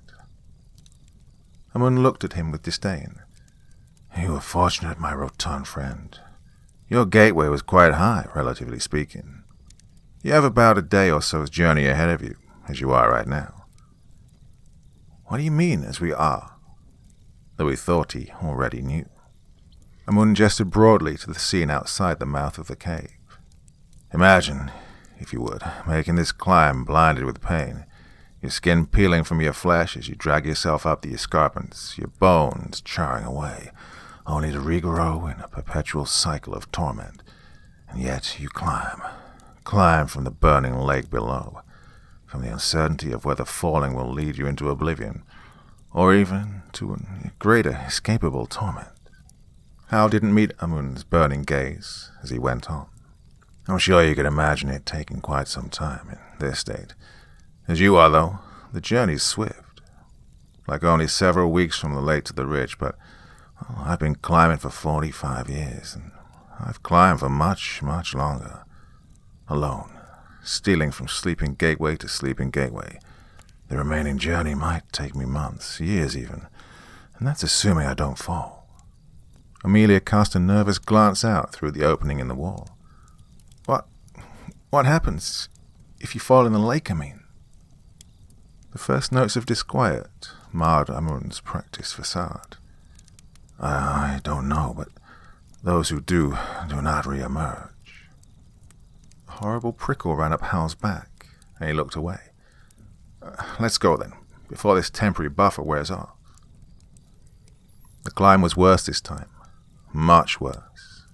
Amun looked at him with disdain. "You were fortunate, my rotund friend. Your gateway was quite high, relatively speaking. You have about a day or so's journey ahead of you, as you are right now." "What do you mean, as we are?" Though he thought he already knew. Amun gestured broadly to the scene outside the mouth of the cave. "Imagine, if you would, making this climb blinded with pain, your skin peeling from your flesh as you drag yourself up the escarpments, your bones charring away, only to regrow in a perpetual cycle of torment. And yet you climb from the burning lake below, from the uncertainty of whether falling will lead you into oblivion, or even to a greater escapable torment." Hal didn't meet Amun's burning gaze as he went on. "I'm sure you can imagine it taking quite some time in this state. As you are, though, the journey's swift. Like only several weeks from the lake to the ridge, but I've been climbing for 45 years, and I've climbed for much, much longer. Alone, stealing from sleeping gateway to sleeping gateway. The remaining journey might take me months, years even, and that's assuming I don't fall." Amelia cast a nervous glance out through the opening in the wall. What happens if you fall in the lake, I mean?" The first notes of disquiet marred Amun's practiced facade. "I don't know, but those who do not re-emerge." A horrible prickle ran up Hal's back, and he looked away. "Let's go then, before this temporary buffer wears off." The climb was worse this time, much worse.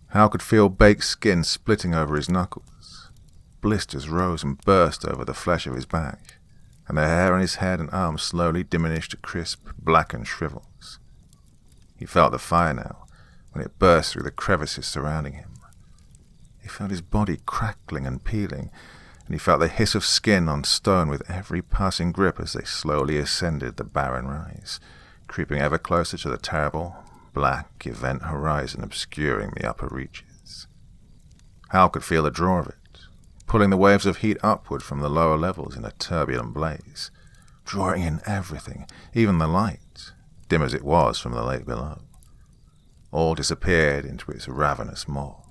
Hal could feel baked skin splitting over his knuckles. Blisters rose and burst over the flesh of his back, and the hair on his head and arms slowly diminished to crisp, blackened shrivels. He felt the fire now, when it burst through the crevices surrounding him. He felt his body crackling and peeling, and he felt the hiss of skin on stone with every passing grip as they slowly ascended the barren rise, creeping ever closer to the terrible, black event horizon obscuring the upper reaches. Hal could feel the draw of it, pulling the waves of heat upward from the lower levels in a turbulent blaze, drawing in everything, even the light, dim as it was from the lake below. All disappeared into its ravenous maw.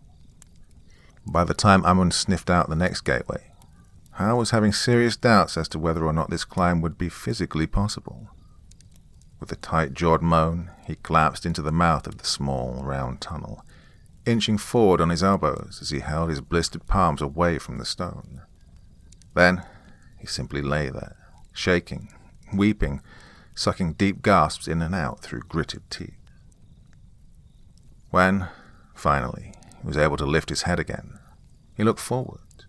By the time Amun sniffed out the next gateway, Hal was having serious doubts as to whether or not this climb would be physically possible. With a tight-jawed moan, he collapsed into the mouth of the small, round tunnel, inching forward on his elbows as he held his blistered palms away from the stone. Then he simply lay there, shaking, weeping, sucking deep gasps in and out through gritted teeth. When, finally, he was able to lift his head again, he looked forward.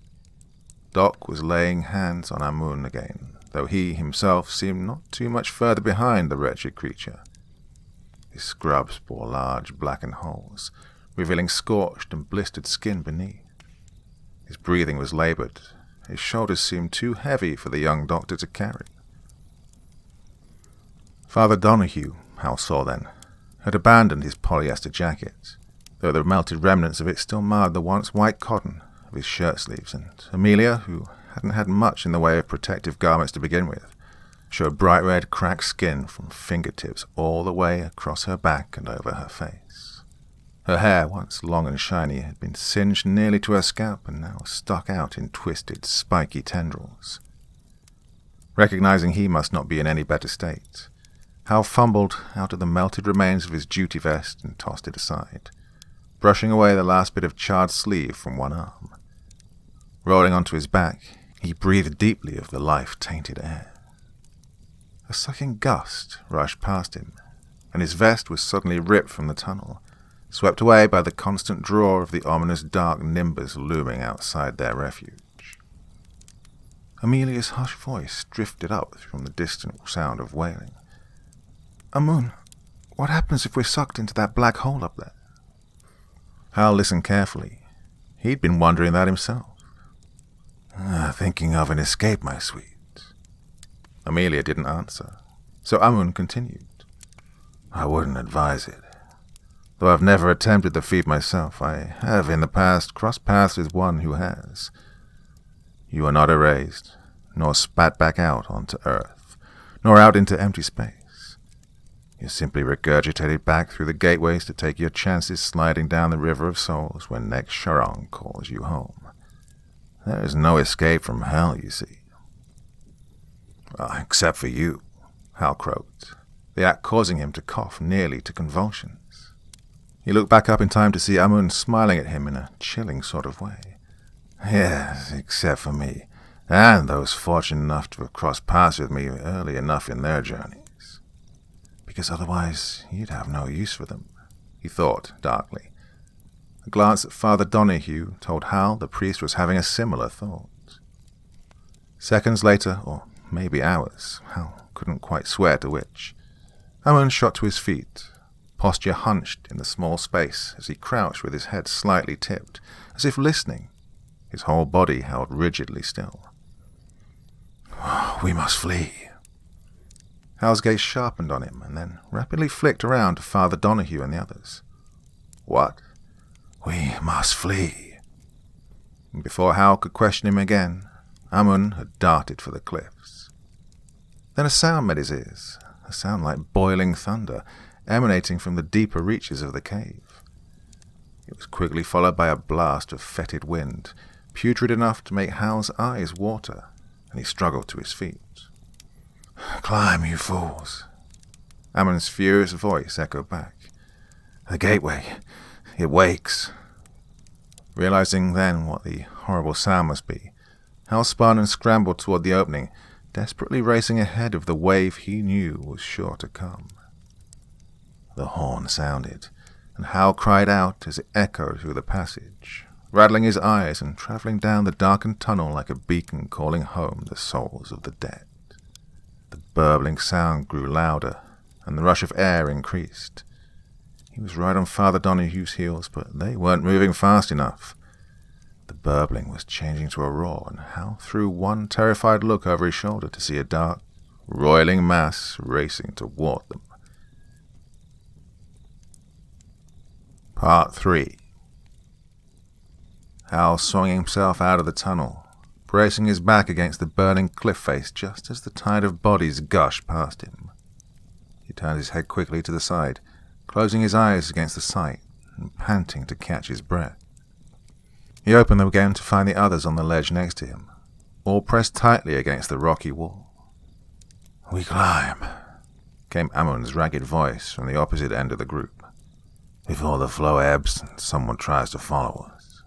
Doc was laying hands on Amun again, though he himself seemed not too much further behind the wretched creature. His scrubs bore large blackened holes, revealing scorched and blistered skin beneath. His breathing was labored. His shoulders seemed too heavy for the young doctor to carry. Father Donahue, Hal saw then, had abandoned his polyester jacket, though the melted remnants of it still marred the once white cotton of his shirt sleeves, and Amelia, who hadn't had much in the way of protective garments to begin with, showed bright red cracked skin from fingertips all the way across her back and over her face. Her hair, once long and shiny, had been singed nearly to her scalp and now stuck out in twisted, spiky tendrils. Recognizing he must not be in any better state, Hal fumbled out of the melted remains of his duty vest and tossed it aside, brushing away the last bit of charred sleeve from one arm. Rolling onto his back, he breathed deeply of the life-tainted air. A sucking gust rushed past him, and his vest was suddenly ripped from the tunnel, swept away by the constant draw of the ominous dark nimbus looming outside their refuge. Amelia's hushed voice drifted up from the distant sound of wailing. "Amun, what happens if we're sucked into that black hole up there?" Hal listened carefully. He'd been wondering that himself. "Thinking of an escape, my sweet." Amelia didn't answer, so Amun continued. "I wouldn't advise it. Though I've never attempted the feat myself, I have in the past crossed paths with one who has. You are not erased, nor spat back out onto Earth, nor out into empty space. You're simply regurgitated back through the gateways to take your chances sliding down the river of souls when next Charon calls you home. There is no escape from hell, you see." "Except for you," Hal croaked, the act causing him to cough nearly to convulsions. He looked back up in time to see Amun smiling at him in a chilling sort of way. "Yes, except for me, and those fortunate enough to have crossed paths with me early enough in their journeys. Because otherwise you'd have no use for them," he thought darkly. A glance at Father Donahue told Hal the priest was having a similar thought. Seconds later, or maybe hours, Hal couldn't quite swear to which, Amun shot to his feet, posture hunched in the small space as he crouched with his head slightly tipped, as if listening, his whole body held rigidly still. "We must flee." Hal's gaze sharpened on him and then rapidly flicked around to Father Donahue and the others. "What?" "We must flee." And before Hal could question him again, Amun had darted for the cliffs. Then a sound met his ears, a sound like boiling thunder, emanating from the deeper reaches of the cave. It was quickly followed by a blast of fetid wind, putrid enough to make Hal's eyes water, and he struggled to his feet. "Climb, you fools!" Amun's furious voice echoed back. "The gateway, it wakes." Realizing then what the horrible sound must be, Hal spun and scrambled toward the opening, desperately racing ahead of the wave he knew was sure to come. The horn sounded, and Hal cried out as it echoed through the passage, rattling his eyes and traveling down the darkened tunnel like a beacon calling home the souls of the dead. The burbling sound grew louder, and the rush of air increased. He was right on Father Donahue's heels, but they weren't moving fast enough. The burbling was changing to a roar, and Hal threw one terrified look over his shoulder to see a dark, roiling mass racing toward them. Part 3. Hal swung himself out of the tunnel, bracing his back against the burning cliff face just as the tide of bodies gushed past him. He turned his head quickly to the side, closing his eyes against the sight and panting to catch his breath. He opened them again to find the others on the ledge next to him, all pressed tightly against the rocky wall. "We climb," came Amun's ragged voice from the opposite end of the group, "before the flow ebbs and someone tries to follow us."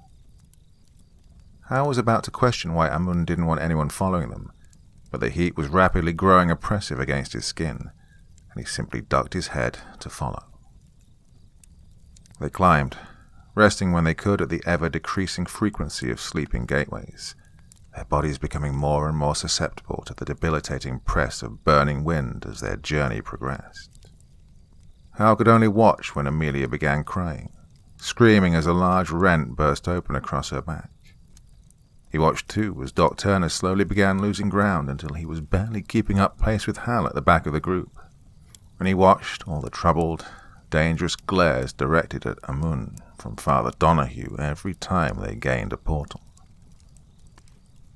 Hal was about to question why Amun didn't want anyone following them, but the heat was rapidly growing oppressive against his skin, and he simply ducked his head to follow. They climbed, resting when they could at the ever-decreasing frequency of sleeping gateways, their bodies becoming more and more susceptible to the debilitating press of burning wind as their journey progressed. Hal could only watch when Amelia began crying, screaming as a large rent burst open across her back. He watched too as Doc Turner slowly began losing ground until he was barely keeping up pace with Hal at the back of the group. And he watched all the troubled, dangerous glares directed at Amun from Father Donahue every time they gained a portal.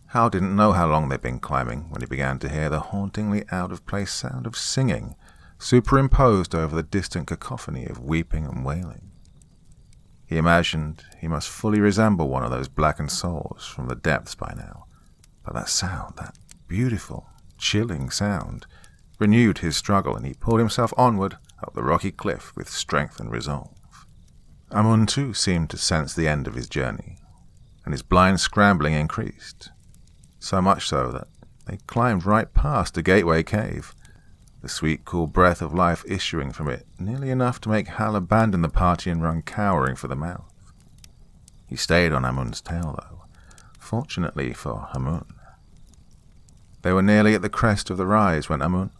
Hal didn't know how long they'd been climbing when he began to hear the hauntingly out-of-place sound of singing superimposed over the distant cacophony of weeping and wailing. He imagined he must fully resemble one of those blackened souls from the depths by now, but that sound, that beautiful, chilling sound, renewed his struggle, and he pulled himself onward up the rocky cliff with strength and resolve. Amun too seemed to sense the end of his journey, and his blind scrambling increased, so much so that they climbed right past the gateway cave, the sweet cool breath of life issuing from it nearly enough to make Hal abandon the party and run cowering for the mouth. He stayed on Amun's tail, though, fortunately for Amun. They were nearly at the crest of the rise when Amun,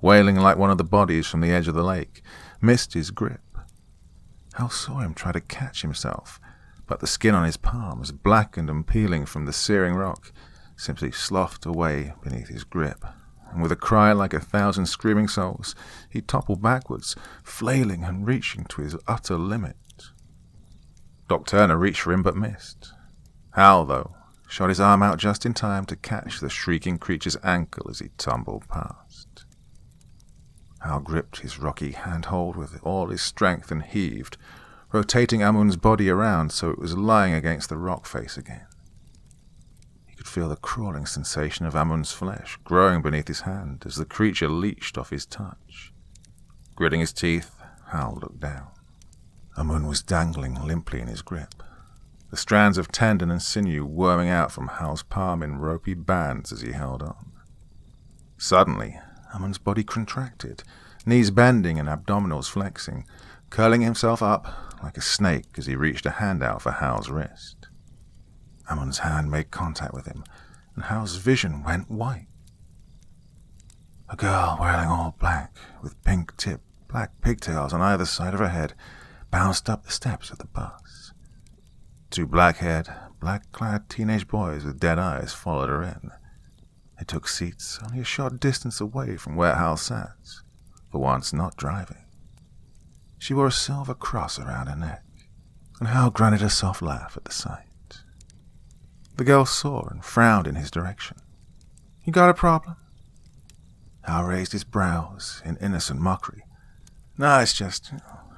wailing like one of the bodies from the edge of the lake, missed his grip. Hal saw him try to catch himself, but the skin on his palms, blackened and peeling from the searing rock, simply sloughed away beneath his grip, and with a cry like 1,000 screaming souls, he toppled backwards, flailing and reaching to his utter limit. Doc Turner reached for him but missed. Hal, though, shot his arm out just in time to catch the shrieking creature's ankle as he tumbled past. Hal gripped his rocky handhold with all his strength and heaved, rotating Amun's body around so it was lying against the rock face again. He could feel the crawling sensation of Amun's flesh growing beneath his hand as the creature leached off his touch. Gritting his teeth, Hal looked down. Amun was dangling limply in his grip, the strands of tendon and sinew worming out from Hal's palm in ropey bands as he held on. Suddenly, Amun's body contracted, knees bending and abdominals flexing, curling himself up like a snake as he reached a hand out for Hal's wrist. Amun's hand made contact with him, and Hal's vision went white. A girl wearing all black, with pink-tipped black pigtails on either side of her head, bounced up the steps of the bus. 2 black-haired, black-clad teenage boys with dead eyes followed her in. They took seats only a short distance away from where Hal sat, for once not driving. She wore a silver cross around her neck, and Hal grunted a soft laugh at the sight. The girl saw and frowned in his direction. "You got a problem?" Hal raised his brows in innocent mockery. "No, it's just,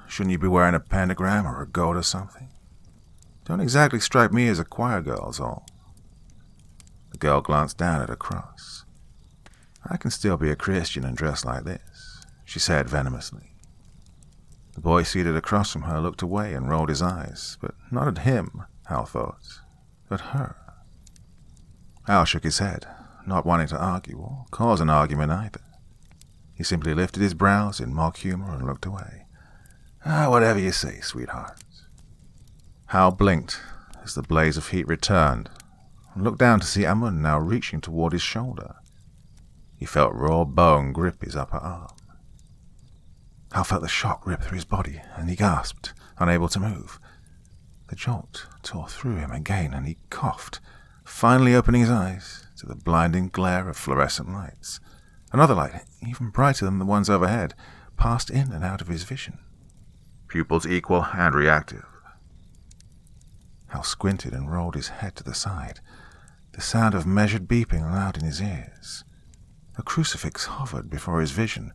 shouldn't you be wearing a pentagram or a goat or something? Don't exactly strike me as a choir girl's all." The girl glanced down at her cross. "I can still be a Christian and dress like this," she said venomously. The boy seated across from her looked away and rolled his eyes, but not at him, Hal thought, but her. Hal shook his head, not wanting to argue or cause an argument either. He simply lifted his brows in mock humor and looked away. Whatever you say, sweetheart." Hal blinked as the blaze of heat returned and looked down to see Amun now reaching toward his shoulder. He felt raw bone grip his upper arm. Hal felt the shock rip through his body, and he gasped, unable to move. The jolt tore through him again, and he coughed, finally opening his eyes to the blinding glare of fluorescent lights. Another light, even brighter than the ones overhead, passed in and out of his vision. Pupils equal and reactive. Hal squinted and rolled his head to the side, the sound of measured beeping loud in his ears. A crucifix hovered before his vision,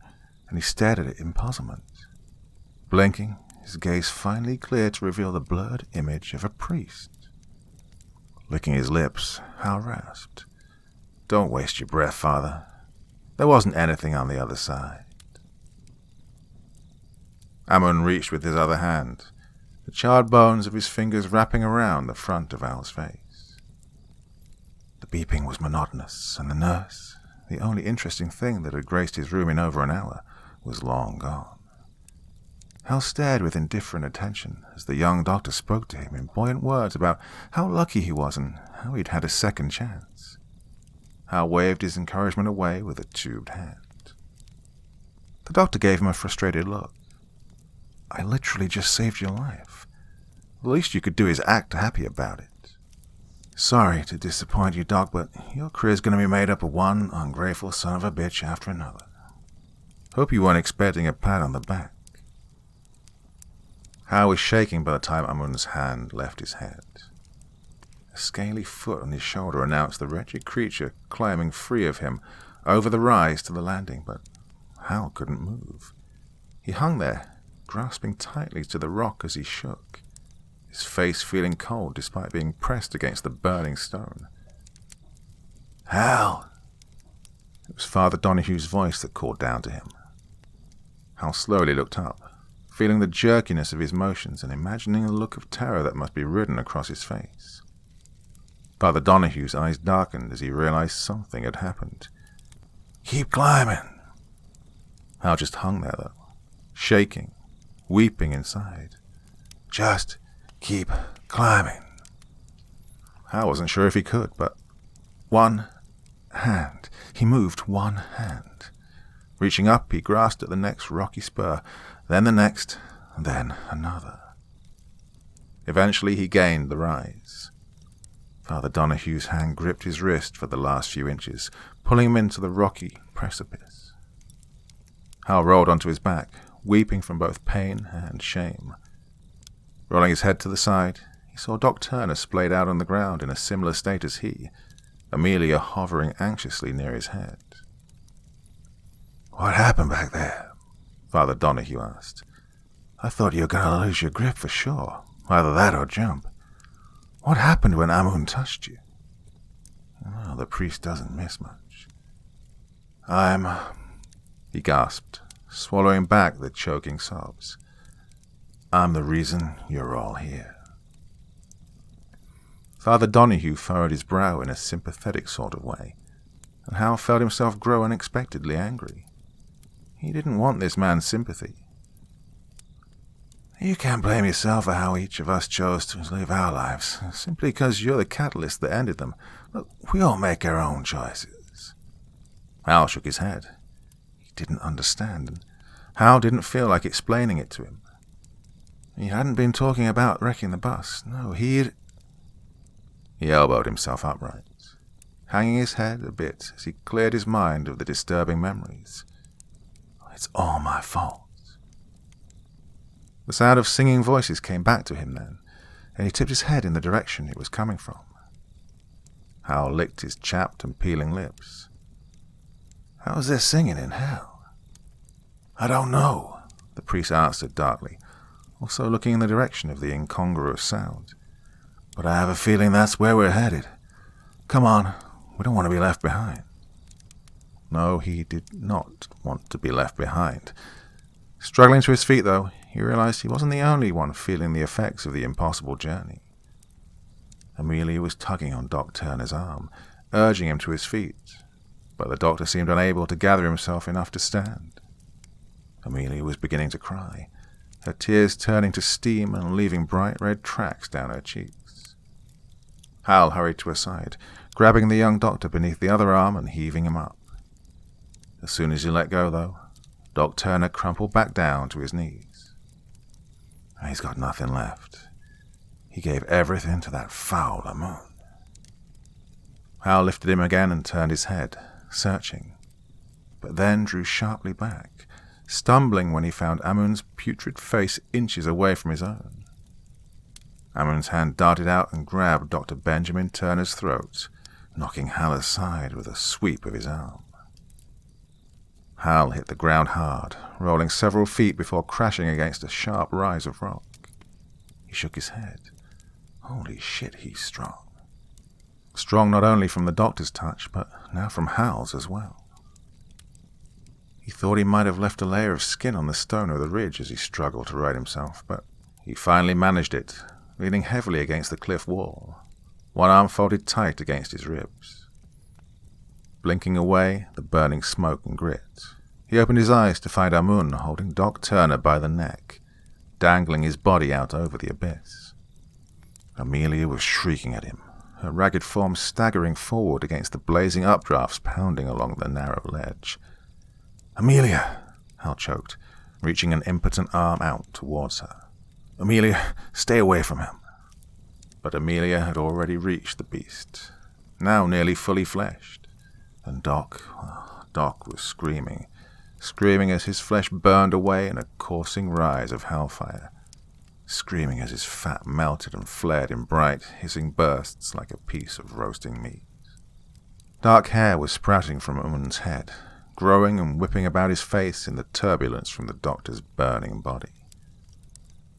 and he stared at it in puzzlement. Blinking, his gaze finally cleared to reveal the blurred image of a priest. Licking his lips, Hal rasped, "Don't waste your breath, Father. There wasn't anything on the other side." Amun reached with his other hand, the charred bones of his fingers wrapping around the front of Hal's face. The beeping was monotonous, and the nurse, the only interesting thing that had graced his room in over an hour, was long gone. Hal stared with indifferent attention as the young doctor spoke to him in buoyant words about how lucky he was and how he'd had a second chance. Hal waved his encouragement away with a tubed hand. The doctor gave him a frustrated look. "I literally just saved your life. The least you could do is act happy about it. Sorry to disappoint you, Doc, but your career's going to be made up of one ungrateful son of a bitch after another. Hope you weren't expecting a pat on the back." Hal was shaking by the time Amun's hand left his head. A scaly foot on his shoulder announced the wretched creature climbing free of him over the rise to the landing, but Hal couldn't move. He hung there, grasping tightly to the rock as he shook, his face feeling cold despite being pressed against the burning stone. "Hal!" It was Father Donahue's voice that called down to him. Hal slowly looked up, feeling the jerkiness of his motions and imagining a look of terror that must be written across his face. Father Donahue's eyes darkened as he realized something had happened. "Keep climbing." Hal just hung there, though, shaking, weeping inside. "Just keep climbing." Hal wasn't sure if he could, but one hand. He moved one hand. Reaching up, he grasped at the next rocky spur, then the next, and then another. Eventually, he gained the rise. Father Donahue's hand gripped his wrist for the last few inches, pulling him into the rocky precipice. Hal rolled onto his back, weeping from both pain and shame. Rolling his head to the side, he saw Doc Turner splayed out on the ground in a similar state as he, Amelia hovering anxiously near his head. "What happened back there?" Father Donahue asked. "I thought you were going to lose your grip for sure. Either that or jump. What happened when Amun touched you?" "Well, the priest doesn't miss much." He gasped, swallowing back the choking sobs. "I'm the reason you're all here." Father Donahue furrowed his brow in a sympathetic sort of way, and Hal felt himself grow unexpectedly angry. He didn't want this man's sympathy. "You can't blame yourself for how each of us chose to live our lives, simply because you're the catalyst that ended them. Look, we all make our own choices." Hal shook his head. He didn't understand, and Hal didn't feel like explaining it to him. He hadn't been talking about wrecking the bus. No, He elbowed himself upright, hanging his head a bit as he cleared his mind of the disturbing memories. "It's all my fault." The sound of singing voices came back to him then, and he tipped his head in the direction it was coming from. Hal licked his chapped and peeling lips. "How is there singing in hell?" "I don't know," the priest answered darkly, also looking in the direction of the incongruous sound. "But I have a feeling that's where we're headed. Come on, we don't want to be left behind." No, he did not want to be left behind. Struggling to his feet, though, he realized he wasn't the only one feeling the effects of the impossible journey. Amelia was tugging on Doc Turner's arm, urging him to his feet, but the doctor seemed unable to gather himself enough to stand. Amelia was beginning to cry, her tears turning to steam and leaving bright red tracks down her cheeks. Hal hurried to her side, grabbing the young doctor beneath the other arm and heaving him up. As soon as he let go, though, Doc Turner crumpled back down to his knees. "He's got nothing left. He gave everything to that foul Amun." Hal lifted him again and turned his head, searching, but then drew sharply back, stumbling when he found Amun's putrid face inches away from his own. Amun's hand darted out and grabbed Dr. Benjamin Turner's throat, knocking Hal aside with a sweep of his arm. Hal hit the ground hard, rolling several feet before crashing against a sharp rise of rock. He shook his head. Holy shit, he's strong. Strong not only from the doctor's touch, but now from Hal's as well. He thought he might have left a layer of skin on the stone of the ridge as he struggled to right himself, but he finally managed it, leaning heavily against the cliff wall, one arm folded tight against his ribs. Blinking away the burning smoke and grit, he opened his eyes to find Amun holding Doc Turner by the neck, dangling his body out over the abyss. Amelia was shrieking at him, her ragged form staggering forward against the blazing updrafts pounding along the narrow ledge. "Amelia!" Hal choked, reaching an impotent arm out towards her. "Amelia, stay away from him." But Amelia had already reached the beast, now nearly fully fleshed. And Doc was screaming as his flesh burned away in a coursing rise of hellfire, screaming as his fat melted and flared in bright, hissing bursts like a piece of roasting meat. Dark hair was sprouting from Amun's head, growing and whipping about his face in the turbulence from the doctor's burning body.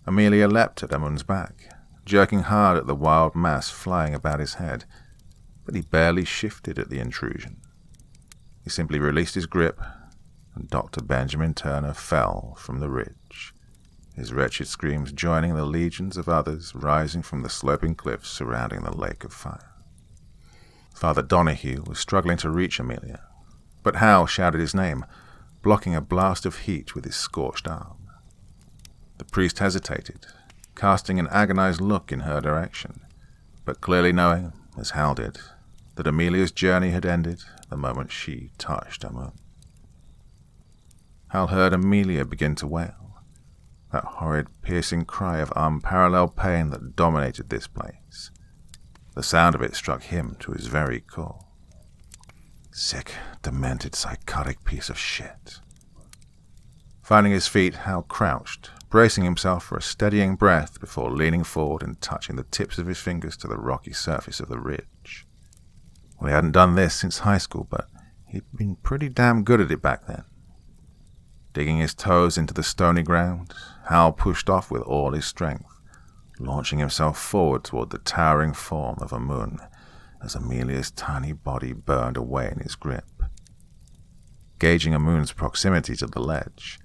Amelia leapt at Amun's back, jerking hard at the wild mass flying about his head, but he barely shifted at the intrusion. He simply released his grip, and Dr. Benjamin Turner fell from the ridge, his wretched screams joining the legions of others rising from the sloping cliffs surrounding the lake of fire. Father Donahue was struggling to reach Amelia, but Hal shouted his name, blocking a blast of heat with his scorched arm. The priest hesitated, casting an agonized look in her direction, but clearly knowing, as Hal did, that Amelia's journey had ended the moment she touched Amun. Hal heard Amelia begin to wail, that horrid piercing cry of unparalleled pain that dominated this place. The sound of it struck him to his very core. Sick, demented, psychotic piece of shit. Finding his feet, Hal crouched, bracing himself for a steadying breath before leaning forward and touching the tips of his fingers to the rocky surface of the ridge. Well, he hadn't done this since high school, but he'd been pretty damn good at it back then. Digging his toes into the stony ground, Hal pushed off with all his strength, launching himself forward toward the towering form of Amun as Amelia's tiny body burned away in his grip. Gauging Amun's proximity to the ledge,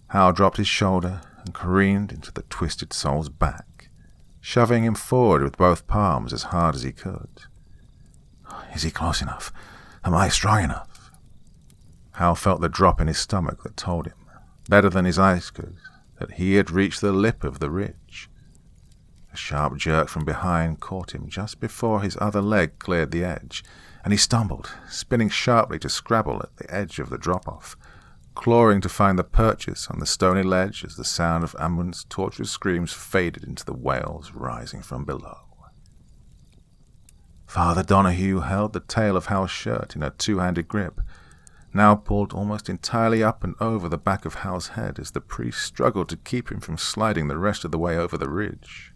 Hal dropped his shoulder and careened into the twisted soul's back, shoving him forward with both palms as hard as he could. Is he close enough? Am I strong enough? Hal felt the drop in his stomach that told him, better than his eyes could, that he had reached the lip of the ridge. A sharp jerk from behind caught him just before his other leg cleared the edge, and he stumbled, spinning sharply to scrabble at the edge of the drop-off, clawing to find the purchase on the stony ledge as the sound of Amun's torturous screams faded into the wails rising from below. Father Donahue held the tail of Hal's shirt in a two-handed grip, now pulled almost entirely up and over the back of Hal's head as the priest struggled to keep him from sliding the rest of the way over the ridge.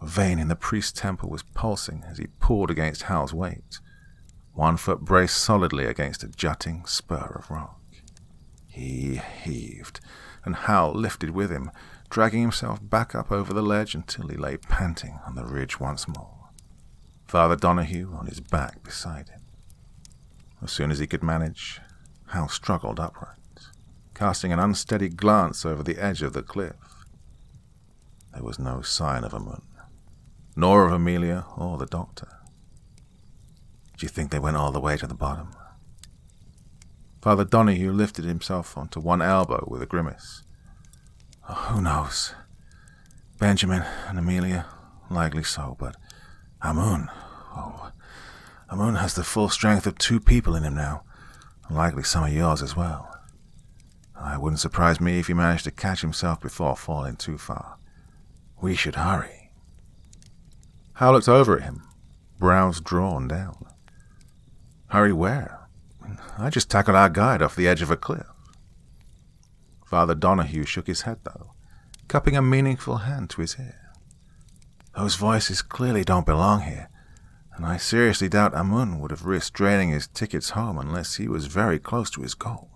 A vein in the priest's temple was pulsing as he pulled against Hal's weight, one foot braced solidly against a jutting spur of rock. He heaved, and Hal lifted with him, dragging himself back up over the ledge until he lay panting on the ridge once more, Father Donahue on his back beside him. As soon as he could manage, Hal struggled upright, casting an unsteady glance over the edge of the cliff. There was no sign of Amun, nor of Amelia or the doctor. Do you think they went all the way to the bottom? Father Donahue lifted himself onto one elbow with a grimace. Oh, who knows? Benjamin and Amelia, likely so, but Amun, Amun has the full strength of 2 people in him now, and likely some of yours as well. It wouldn't surprise me if he managed to catch himself before falling too far. We should hurry. Hal looked over at him, brows drawn down. Hurry where? I just tackled our guide off the edge of a cliff. Father Donahue shook his head, though, cupping a meaningful hand to his ear. Those voices clearly don't belong here, and I seriously doubt Amun would have risked draining his tickets home unless he was very close to his goal.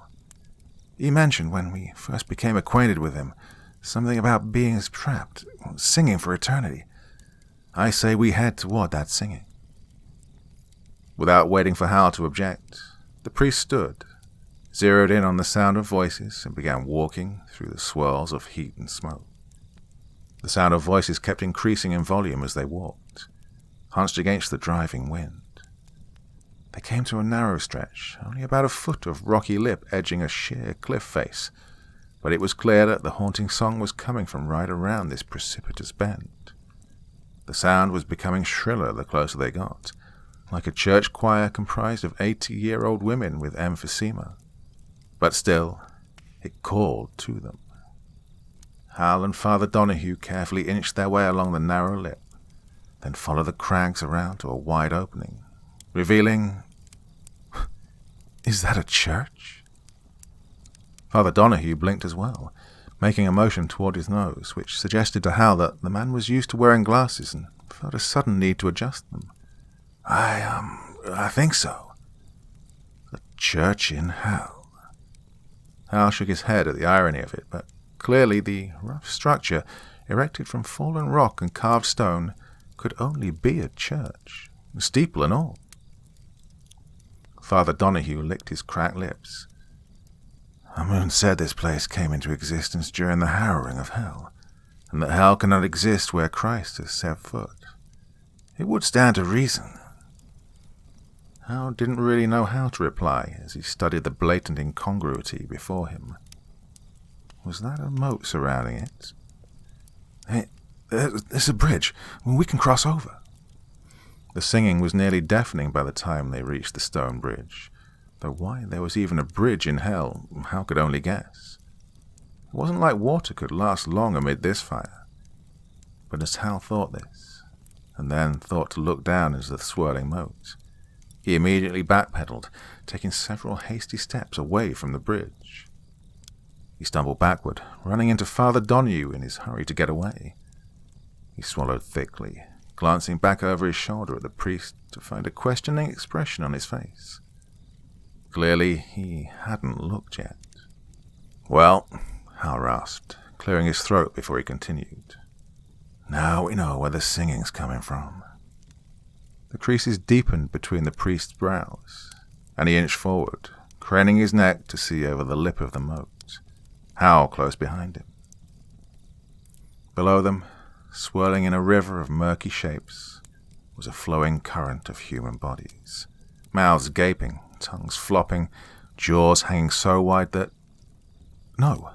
He mentioned when we first became acquainted with him something about being trapped, singing for eternity. I say we head toward that singing. Without waiting for Hal to object, the priest stood, zeroed in on the sound of voices, and began walking through the swirls of heat and smoke. The sound of voices kept increasing in volume as they walked, hunched against the driving wind. They came to a narrow stretch, only about a foot of rocky lip edging a sheer cliff face, but it was clear that the haunting song was coming from right around this precipitous bend. The sound was becoming shriller the closer they got, like a church choir comprised of 80-year-old women with emphysema. But still, it called to them. Hal and Father Donahue carefully inched their way along the narrow lip, then followed the crags around to a wide opening, revealing... Is that a church? Father Donahue blinked as well, making a motion toward his nose, which suggested to Hal that the man was used to wearing glasses and felt a sudden need to adjust them. I think so. A church in hell. Hal shook his head at the irony of it, but clearly the rough structure, erected from fallen rock and carved stone, could only be a church, steeple and all. Father Donahue licked his cracked lips. Amun said this place came into existence during the harrowing of hell, and that hell cannot exist where Christ has set foot. It would stand to reason. Hal didn't really know how to reply as he studied the blatant incongruity before him. Was that a moat surrounding it? Hey, there's a bridge. We can cross over. The singing was nearly deafening by the time they reached the stone bridge, though why there was even a bridge in hell, Hal could only guess. It wasn't like water could last long amid this fire. But as Hal thought this, and then thought to look down into the swirling moat, he immediately backpedaled, taking several hasty steps away from the bridge. He stumbled backward, running into Father Donahue in his hurry to get away. He swallowed thickly, glancing back over his shoulder at the priest to find a questioning expression on his face. Clearly, he hadn't looked yet. "Well," Hal rasped, clearing his throat before he continued, "now we know where the singing's coming from." The creases deepened between the priest's brows, and he inched forward, craning his neck to see over the lip of the moat, Hal close behind him. Below them, swirling in a river of murky shapes, was a flowing current of human bodies, mouths gaping, tongues flopping, jaws hanging so wide that... No!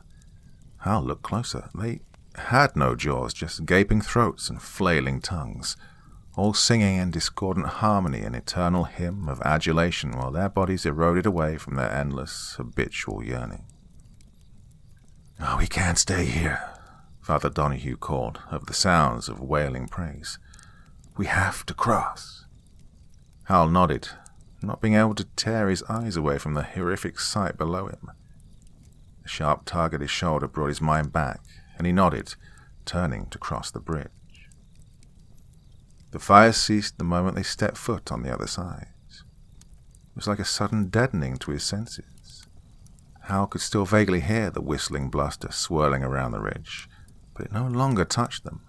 Hal looked closer. They had no jaws, just gaping throats and flailing tongues, all singing in discordant harmony an eternal hymn of adulation while their bodies eroded away from their endless, habitual yearning. "Oh, we can't stay here," Father Donahue called over the sounds of wailing praise. "We have to cross." Hal nodded, not being able to tear his eyes away from the horrific sight below him. The sharp tug at his shoulder brought his mind back, and he nodded, turning to cross the bridge. The fire ceased the moment they stepped foot on the other side. It was like a sudden deadening to his senses. Hal could still vaguely hear the whistling bluster swirling around the ridge, but it no longer touched them.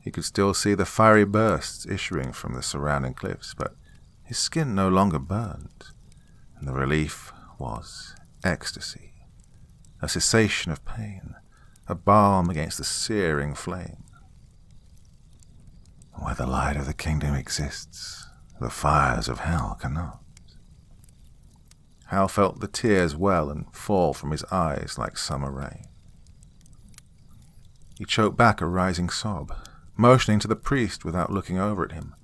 He could still see the fiery bursts issuing from the surrounding cliffs, but his skin no longer burned, and the relief was ecstasy, a cessation of pain, a balm against the searing flame. Where the light of the kingdom exists, the fires of hell cannot. Hal felt the tears well and fall from his eyes like summer rain. He choked back a rising sob, motioning to the priest without looking over at him.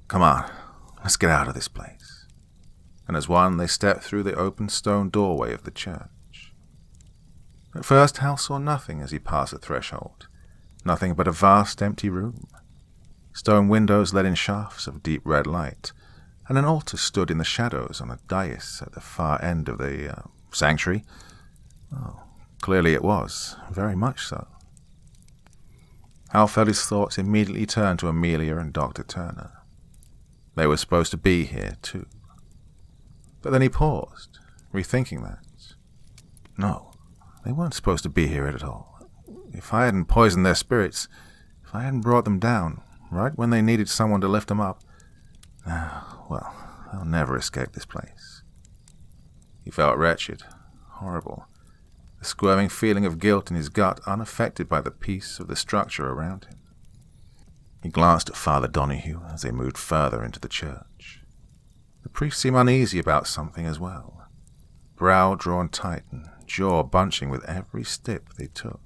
"Come on, let's get out of this place." And as one, they stepped through the open stone doorway of the church. At first, Hal saw nothing as he passed the threshold, nothing but a vast empty room. Stone windows let in shafts of deep red light, and an altar stood in the shadows on a dais at the far end of the sanctuary. Oh, clearly it was, very much so. Hal felt his thoughts immediately turn to Amelia and Dr. Turner. They were supposed to be here, too. But then he paused, rethinking that. No, they weren't supposed to be here at all. If I hadn't poisoned their spirits, if I hadn't brought them down, right when they needed someone to lift them up, well, they'll never escape this place. He felt wretched, horrible, the squirming feeling of guilt in his gut unaffected by the peace of the structure around him. He glanced at Father Donahue as they moved further into the church. The priest seemed uneasy about something as well, brow drawn tight and jaw bunching with every step they took.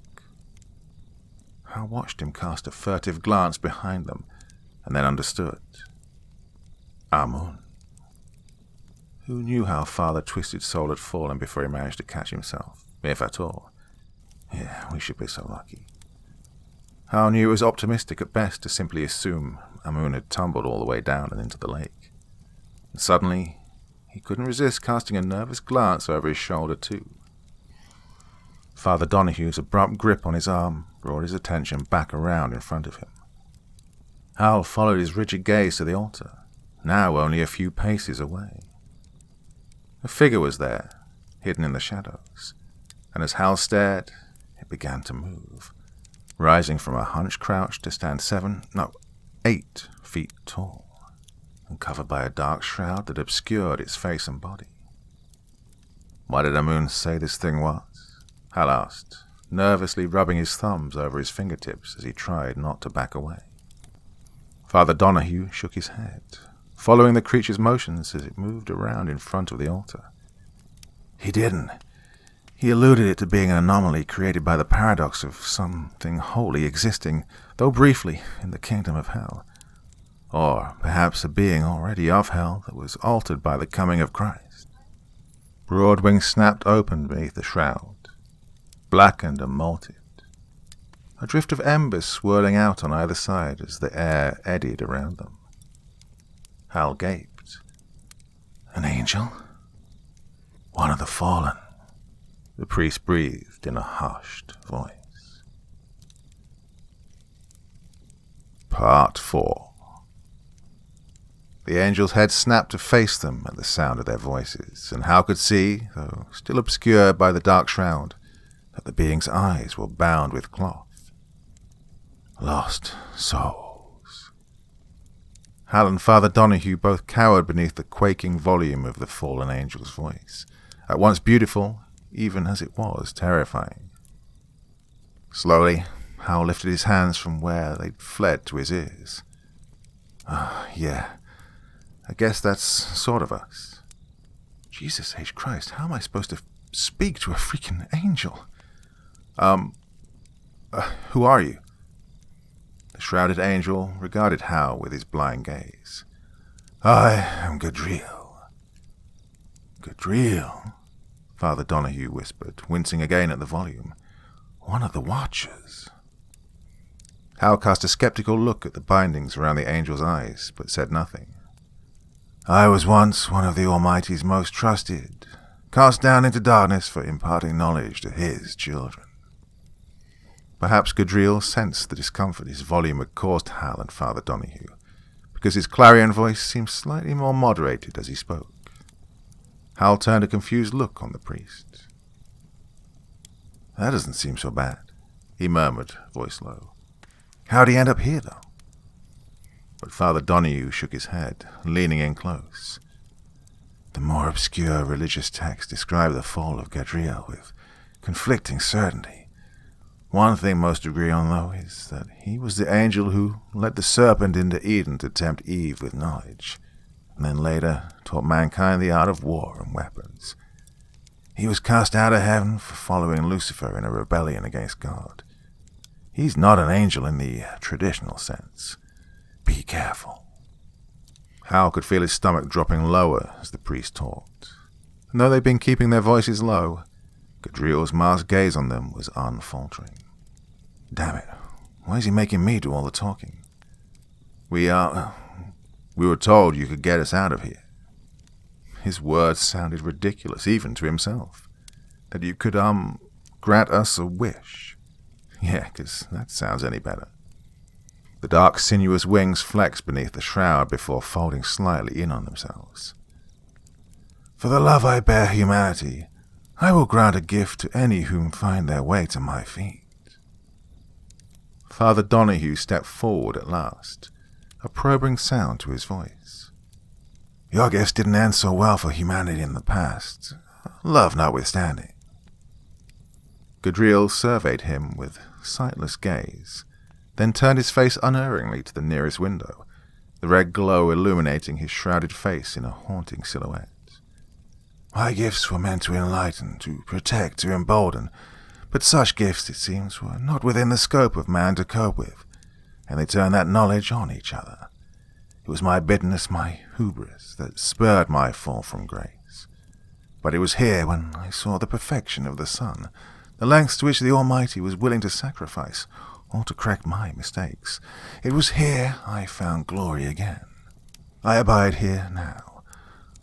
Hal watched him cast a furtive glance behind them, and then understood. Amun. Who knew how far the twisted soul had fallen before he managed to catch himself, if at all? Yeah, we should be so lucky. Hal knew it was optimistic at best to simply assume Amun had tumbled all the way down and into the lake. And suddenly, he couldn't resist casting a nervous glance over his shoulder too. Father Donahue's abrupt grip on his arm brought his attention back around in front of him. Hal followed his rigid gaze to the altar, now only a few paces away. A figure was there, hidden in the shadows, and as Hal stared, it began to move, rising from a hunched crouch to stand 8 feet tall, and covered by a dark shroud that obscured its face and body. What did Amun say this thing was? Hal asked, nervously rubbing his thumbs over his fingertips as he tried not to back away. Father Donahue shook his head, following the creature's motions as it moved around in front of the altar. He didn't. He alluded it to being an anomaly created by the paradox of something wholly existing, though briefly, in the kingdom of hell. Or perhaps a being already of hell that was altered by the coming of Christ. Broad wings snapped open beneath the shroud, blackened and molted. A drift of embers swirling out on either side as the air eddied around them. Hal gaped. An angel? One of the fallen, the priest breathed in a hushed voice. Part 4. The angel's head snapped to face them at the sound of their voices, and Hal could see, though still obscured by the dark shroud, that the being's eyes were bound with cloth. Lost souls. Hal and Father Donahue both cowered beneath the quaking volume of the fallen angel's voice, at once beautiful, even as it was terrifying. Slowly, Hal lifted his hands from where they'd fled to his ears. Yeah, I guess that's sort of us. Jesus H. Christ, how am I supposed to speak to a freaking angel? Who are you? The shrouded angel regarded Hal with his blind gaze. I am Gadriel. Gadriel? Father Donahue whispered, wincing again at the volume. One of the Watchers. Hal cast a skeptical look at the bindings around the angel's eyes, but said nothing. I was once one of the Almighty's most trusted, cast down into darkness for imparting knowledge to his children. Perhaps Gadriel sensed the discomfort his volume had caused Hal and Father Donahue, because his clarion voice seemed slightly more moderated as he spoke. Hal turned a confused look on the priest. That doesn't seem so bad, he murmured, voice low. How'd he end up here, though? But Father Donahue shook his head, leaning in close. The more obscure religious texts describe the fall of Gadriel with conflicting certainty. One thing most agree on, though, is that he was the angel who led the serpent into Eden to tempt Eve with knowledge, and then later taught mankind the art of war and weapons. He was cast out of heaven for following Lucifer in a rebellion against God. He's not an angel in the traditional sense. Be careful. Hal could feel his stomach dropping lower as the priest talked, and though they'd been keeping their voices low, Gadriel's masked gaze on them was unfaltering. Damn it, why is he making me do all the talking? We were told you could get us out of here. His words sounded ridiculous, even to himself. That you could, grant us a wish. Yeah, 'cause that sounds any better. The dark, sinuous wings flexed beneath the shroud before folding slightly in on themselves. For the love I bear humanity, I will grant a gift to any whom find their way to my feet. Father Donahue stepped forward at last, a probing sound to his voice. Your gifts didn't end so well for humanity in the past, love notwithstanding. Gadriel surveyed him with sightless gaze, then turned his face unerringly to the nearest window, the red glow illuminating his shrouded face in a haunting silhouette. My gifts were meant to enlighten, to protect, to embolden, but such gifts, it seems, were not within the scope of man to cope with, and they turned that knowledge on each other. It was my bitterness, my hubris, that spurred my fall from grace. But it was here when I saw the perfection of the Son, the lengths to which the Almighty was willing to sacrifice, all to correct my mistakes. It was here I found glory again. I abide here now,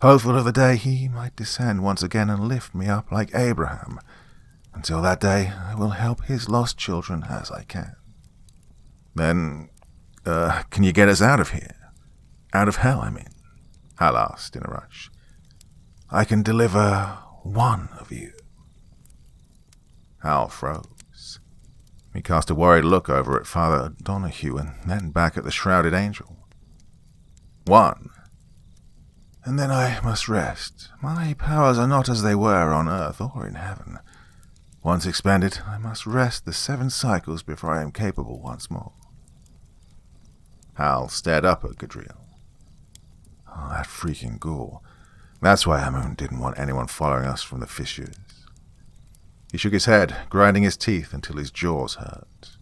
hopeful of the day he might descend once again and lift me up like Abraham. Until that day, I will help his lost children as I can. Then, can you get us out of here? Out of hell, I mean, Hal asked in a rush. I can deliver one of you. Hal froze. He cast a worried look over at Father Donahue and then back at the shrouded angel. One. And then I must rest. My powers are not as they were on earth or in heaven. Once expended, I must rest the 7 cycles before I am capable once more. Hal stared up at Gadriel. Oh, that freaking ghoul. That's why Amun didn't want anyone following us from the fissures. He shook his head, grinding his teeth until his jaws hurt.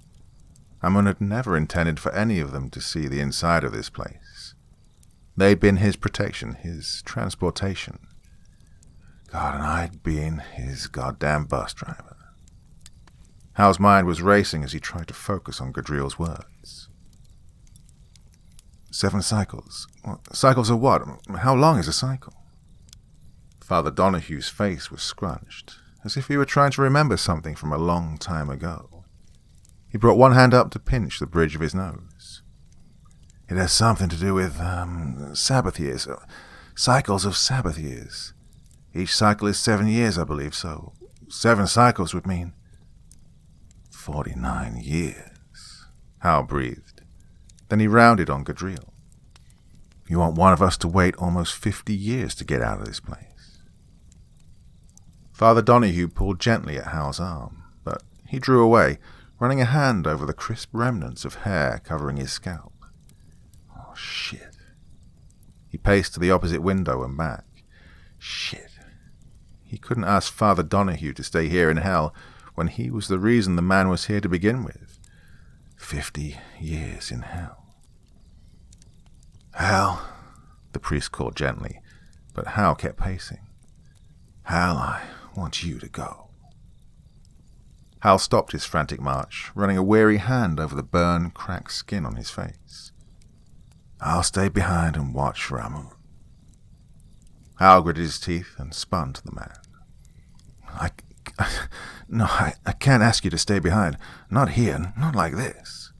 Amun had never intended for any of them to see the inside of this place. They'd been his protection, his transportation. God, and I'd been his goddamn bus driver. Hal's mind was racing as he tried to focus on Gadriel's words. 7 cycles? Cycles of what? How long is a cycle? Father Donahue's face was scrunched, as if he were trying to remember something from a long time ago. He brought one hand up to pinch the bridge of his nose. It has something to do with, Sabbath years. Cycles of Sabbath years. Each cycle is 7 years, I believe, so 7 cycles would mean 49 years, Hal breathed. Then he rounded on Gadriel. You want one of us to wait almost 50 years to get out of this place? Father Donahue pulled gently at Hal's arm, but he drew away, running a hand over the crisp remnants of hair covering his scalp. Oh, shit. He paced to the opposite window and back. Shit. He couldn't ask Father Donahue to stay here in hell when he was the reason the man was here to begin with. 50 years in hell. Hal, the priest called gently, but Hal kept pacing. Hal, I want you to go. Hal stopped his frantic march, running a weary hand over the burned, cracked skin on his face. I'll stay behind and watch for Amun. Hal gritted his teeth and spun to the man. I can't ask you to stay behind. Not here, not like this.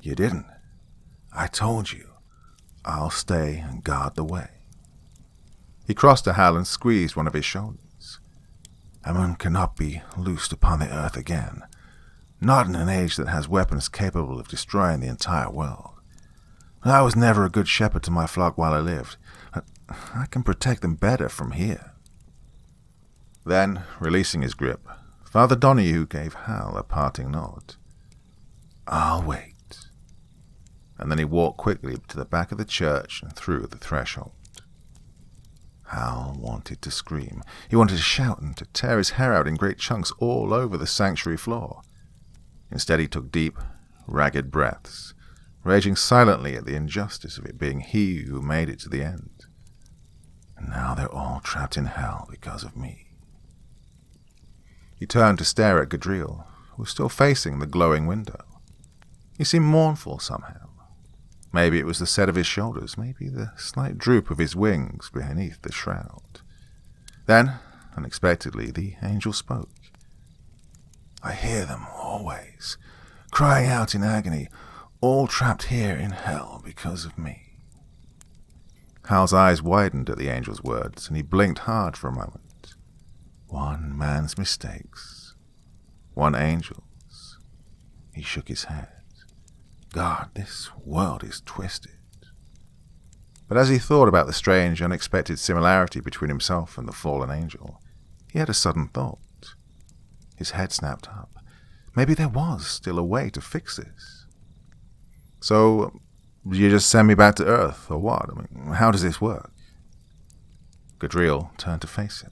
You didn't. I told you. I'll stay and guard the way. He crossed to Hal and squeezed one of his shoulders. Amun cannot be loosed upon the earth again. Not in an age that has weapons capable of destroying the entire world. I was never a good shepherd to my flock while I lived. I can protect them better from here. Then, releasing his grip, Father Donahue gave Hal a parting nod. I'll wait. And then he walked quickly to the back of the church and through the threshold. Hal wanted to scream. He wanted to shout and to tear his hair out in great chunks all over the sanctuary floor. Instead he took deep, ragged breaths, raging silently at the injustice of it being he who made it to the end. And now they're all trapped in hell because of me. He turned to stare at Gadriel, who was still facing the glowing window. He seemed mournful somehow. Maybe it was the set of his shoulders, maybe the slight droop of his wings beneath the shroud. Then, unexpectedly, the angel spoke. I hear them always, crying out in agony, all trapped here in hell because of me. Hal's eyes widened at the angel's words, and he blinked hard for a moment. One man's mistakes, one angel's. He shook his head. God, this world is twisted. But as he thought about the strange, unexpected similarity between himself and the fallen angel, he had a sudden thought. His head snapped up. Maybe there was still a way to fix this. So, you just send me back to Earth, or what? I mean, how does this work? Gadriel turned to face him.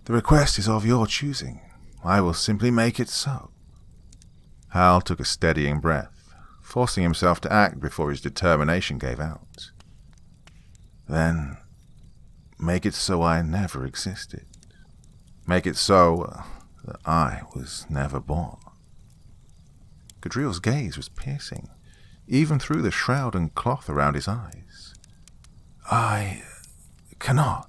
The request is of your choosing. I will simply make it so. Hal took a steadying breath, forcing himself to act before his determination gave out. Then, make it so I never existed. Make it so that I was never born. Gadriel's gaze was piercing, even through the shroud and cloth around his eyes. I cannot.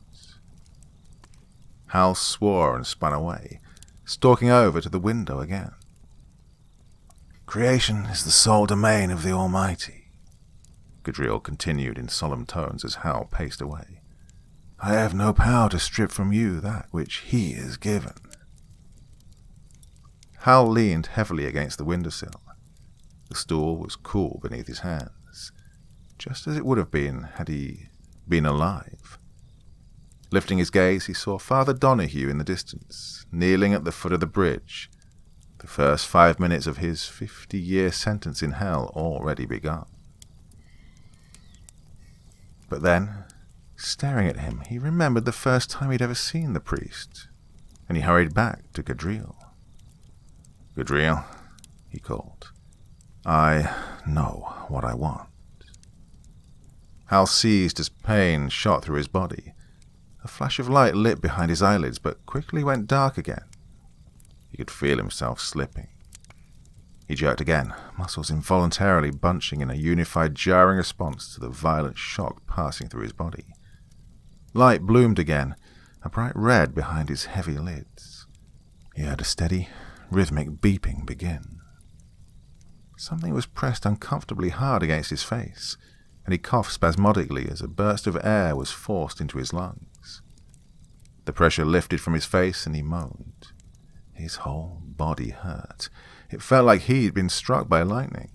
Hal swore and spun away, stalking over to the window again. Creation is the sole domain of the Almighty, Gadriel continued in solemn tones as Hal paced away. I have no power to strip from you that which he is given. Hal leaned heavily against the windowsill. The stool was cool beneath his hands, just as it would have been had he been alive. Lifting his gaze, he saw Father Donahue in the distance, kneeling at the foot of the bridge, the first 5 minutes of his 50-year sentence in hell already begun. But then, staring at him, he remembered the first time he'd ever seen the priest, and he hurried back to Gadriel. "Gadriel," he called, "I know what I want." Hal seized as pain shot through his body. A flash of light lit behind his eyelids, but quickly went dark again. He could feel himself slipping. He jerked again, muscles involuntarily bunching in a unified jarring response to the violent shock passing through his body. Light bloomed again, a bright red behind his heavy lids. He heard a steady, rhythmic beeping begin. Something was pressed uncomfortably hard against his face, and he coughed spasmodically as a burst of air was forced into his lungs. The pressure lifted from his face, and he moaned. His whole body hurt. It felt like he'd been struck by lightning.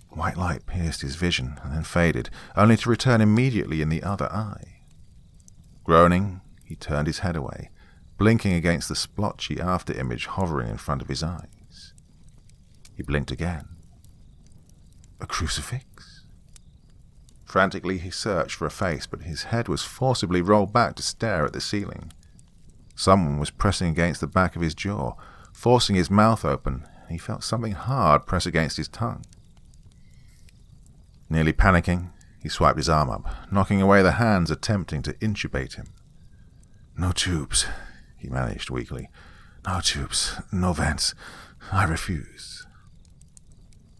White light pierced his vision and then faded, only to return immediately in the other eye. Groaning, he turned his head away, blinking against the splotchy after-image hovering in front of his eyes. He blinked again. A crucifix? Frantically, he searched for a face, but his head was forcibly rolled back to stare at the ceiling. Someone was pressing against the back of his jaw, forcing his mouth open, and he felt something hard press against his tongue. Nearly panicking, he swiped his arm up, knocking away the hands attempting to intubate him. "No tubes," he managed weakly. "No tubes, no vents. I refuse."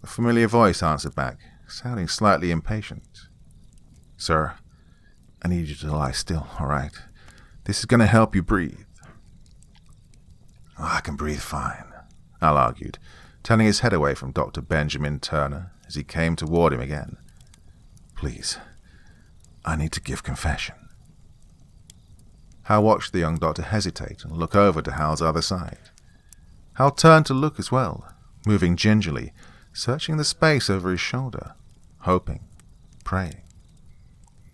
A familiar voice answered back, sounding slightly impatient. "Sir, I need you to lie still, all right? This is going to help you breathe." "I can breathe fine," Al argued, turning his head away from Dr. Benjamin Turner as he came toward him again. "Please, I need to give confession." Hal watched the young doctor hesitate and look over to Hal's other side. Hal turned to look as well, moving gingerly, searching the space over his shoulder, hoping, praying.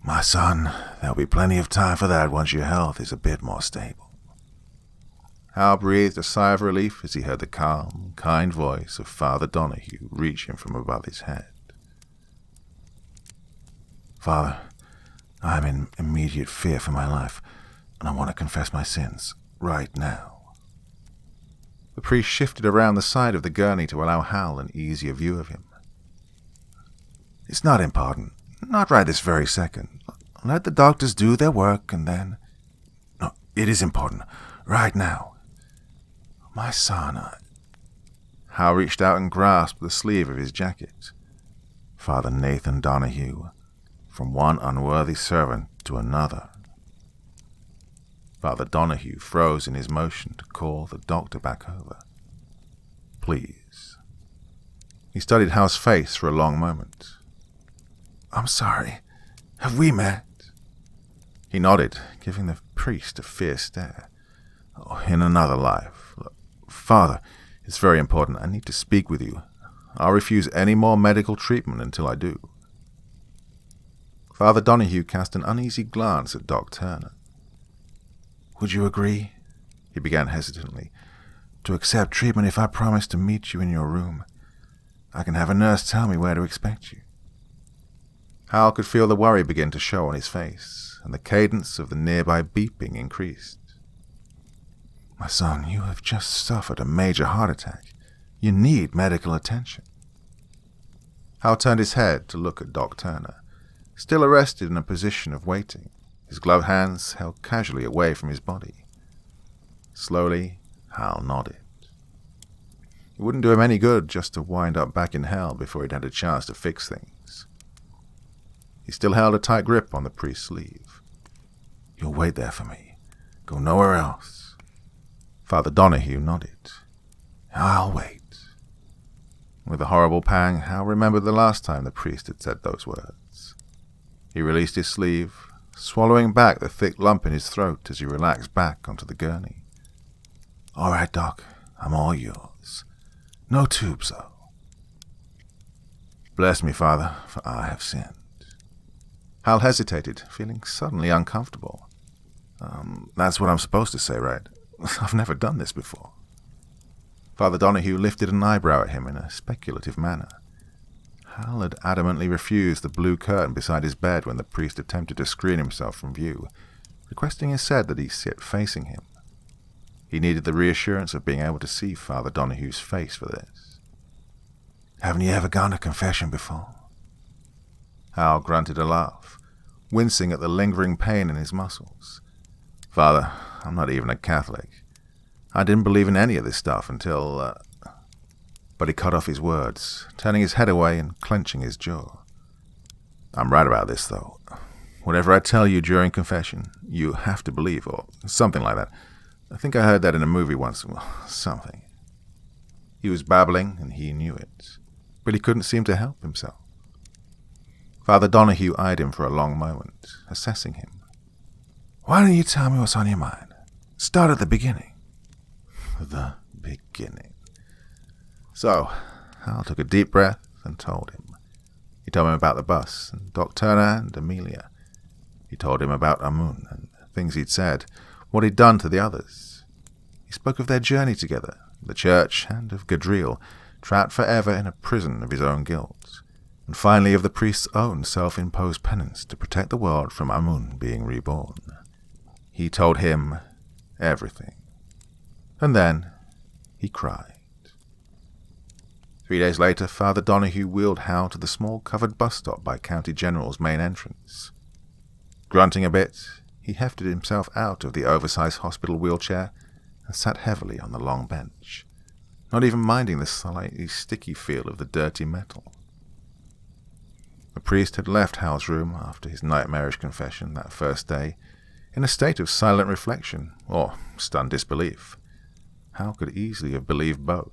"My son, there'll be plenty of time for that once your health is a bit more stable." Hal breathed a sigh of relief as he heard the calm, kind voice of Father Donahue reach him from above his head. "Father, I'm in immediate fear for my life, and I want to confess my sins right now." The priest shifted around the side of the gurney to allow Hal an easier view of him. "It's not important. Not right this very second. Let the doctors do their work, and then... No, it is important. Right now. My son, Hal reached out and grasped the sleeve of his jacket. "Father Nathan Donahue, from one unworthy servant to another." Father Donahue froze in his motion to call the doctor back over. "Please." He studied Hal's face for a long moment. "I'm sorry. Have we met?" He nodded, giving the priest a fierce stare. "Oh, in another life. Look, Father, it's very important. I need to speak with you. I'll refuse any more medical treatment until I do." Father Donahue cast an uneasy glance at Doc Turner. "Would you agree," he began hesitantly, "to accept treatment if I promise to meet you in your room? I can have a nurse tell me where to expect you." Hal could feel the worry begin to show on his face, and the cadence of the nearby beeping increased. "My son, you have just suffered a major heart attack. You need medical attention." Hal turned his head to look at Doc Turner, still arrested in a position of waiting, his gloved hands held casually away from his body. Slowly, Hal nodded. It wouldn't do him any good just to wind up back in hell before he'd had a chance to fix things. He still held a tight grip on the priest's sleeve. "You'll wait there for me. Go nowhere else." Father Donahue nodded. "I'll wait." With a horrible pang, Hal remembered the last time the priest had said those words. He released his sleeve, swallowing back the thick lump in his throat as he relaxed back onto the gurney. "All right, Doc, I'm all yours. No tubes, though." "Bless me, Father, for I have sinned." Hal hesitated, feeling suddenly uncomfortable. That's what I'm supposed to say, right? I've never done this before." Father Donahue lifted an eyebrow at him in a speculative manner. Hal had adamantly refused the blue curtain beside his bed when the priest attempted to screen himself from view, requesting instead that he sit facing him. He needed the reassurance of being able to see Father Donahue's face for this. "Haven't you ever gone to confession before?" Hal grunted a laugh, wincing at the lingering pain in his muscles. "Father, I'm not even a Catholic. I didn't believe in any of this stuff until..." But he cut off his words, turning his head away and clenching his jaw. "I'm right about this, though. Whatever I tell you during confession, you have to believe, or something like that. I think I heard that in a movie once, something." He was babbling, and he knew it, but he couldn't seem to help himself. Father Donahue eyed him for a long moment, assessing him. "Why don't you tell me what's on your mind? Start at the beginning." The beginning. So, Hal took a deep breath and told him. He told him about the bus, and Doc Turner and Amelia. He told him about Amun, and things he'd said, what he'd done to the others. He spoke of their journey together, the church, and of Gadriel, trapped forever in a prison of his own guilt, and finally of the priest's own self-imposed penance to protect the world from Amun being reborn. He told him everything. And then he cried. 3 days later, Father Donahue wheeled Hal to the small covered bus stop by County General's main entrance. Grunting a bit, he hefted himself out of the oversized hospital wheelchair and sat heavily on the long bench, not even minding the slightly sticky feel of the dirty metal. The priest had left Hal's room after his nightmarish confession that first day, in a state of silent reflection, or stunned disbelief. Hal could easily have believed both.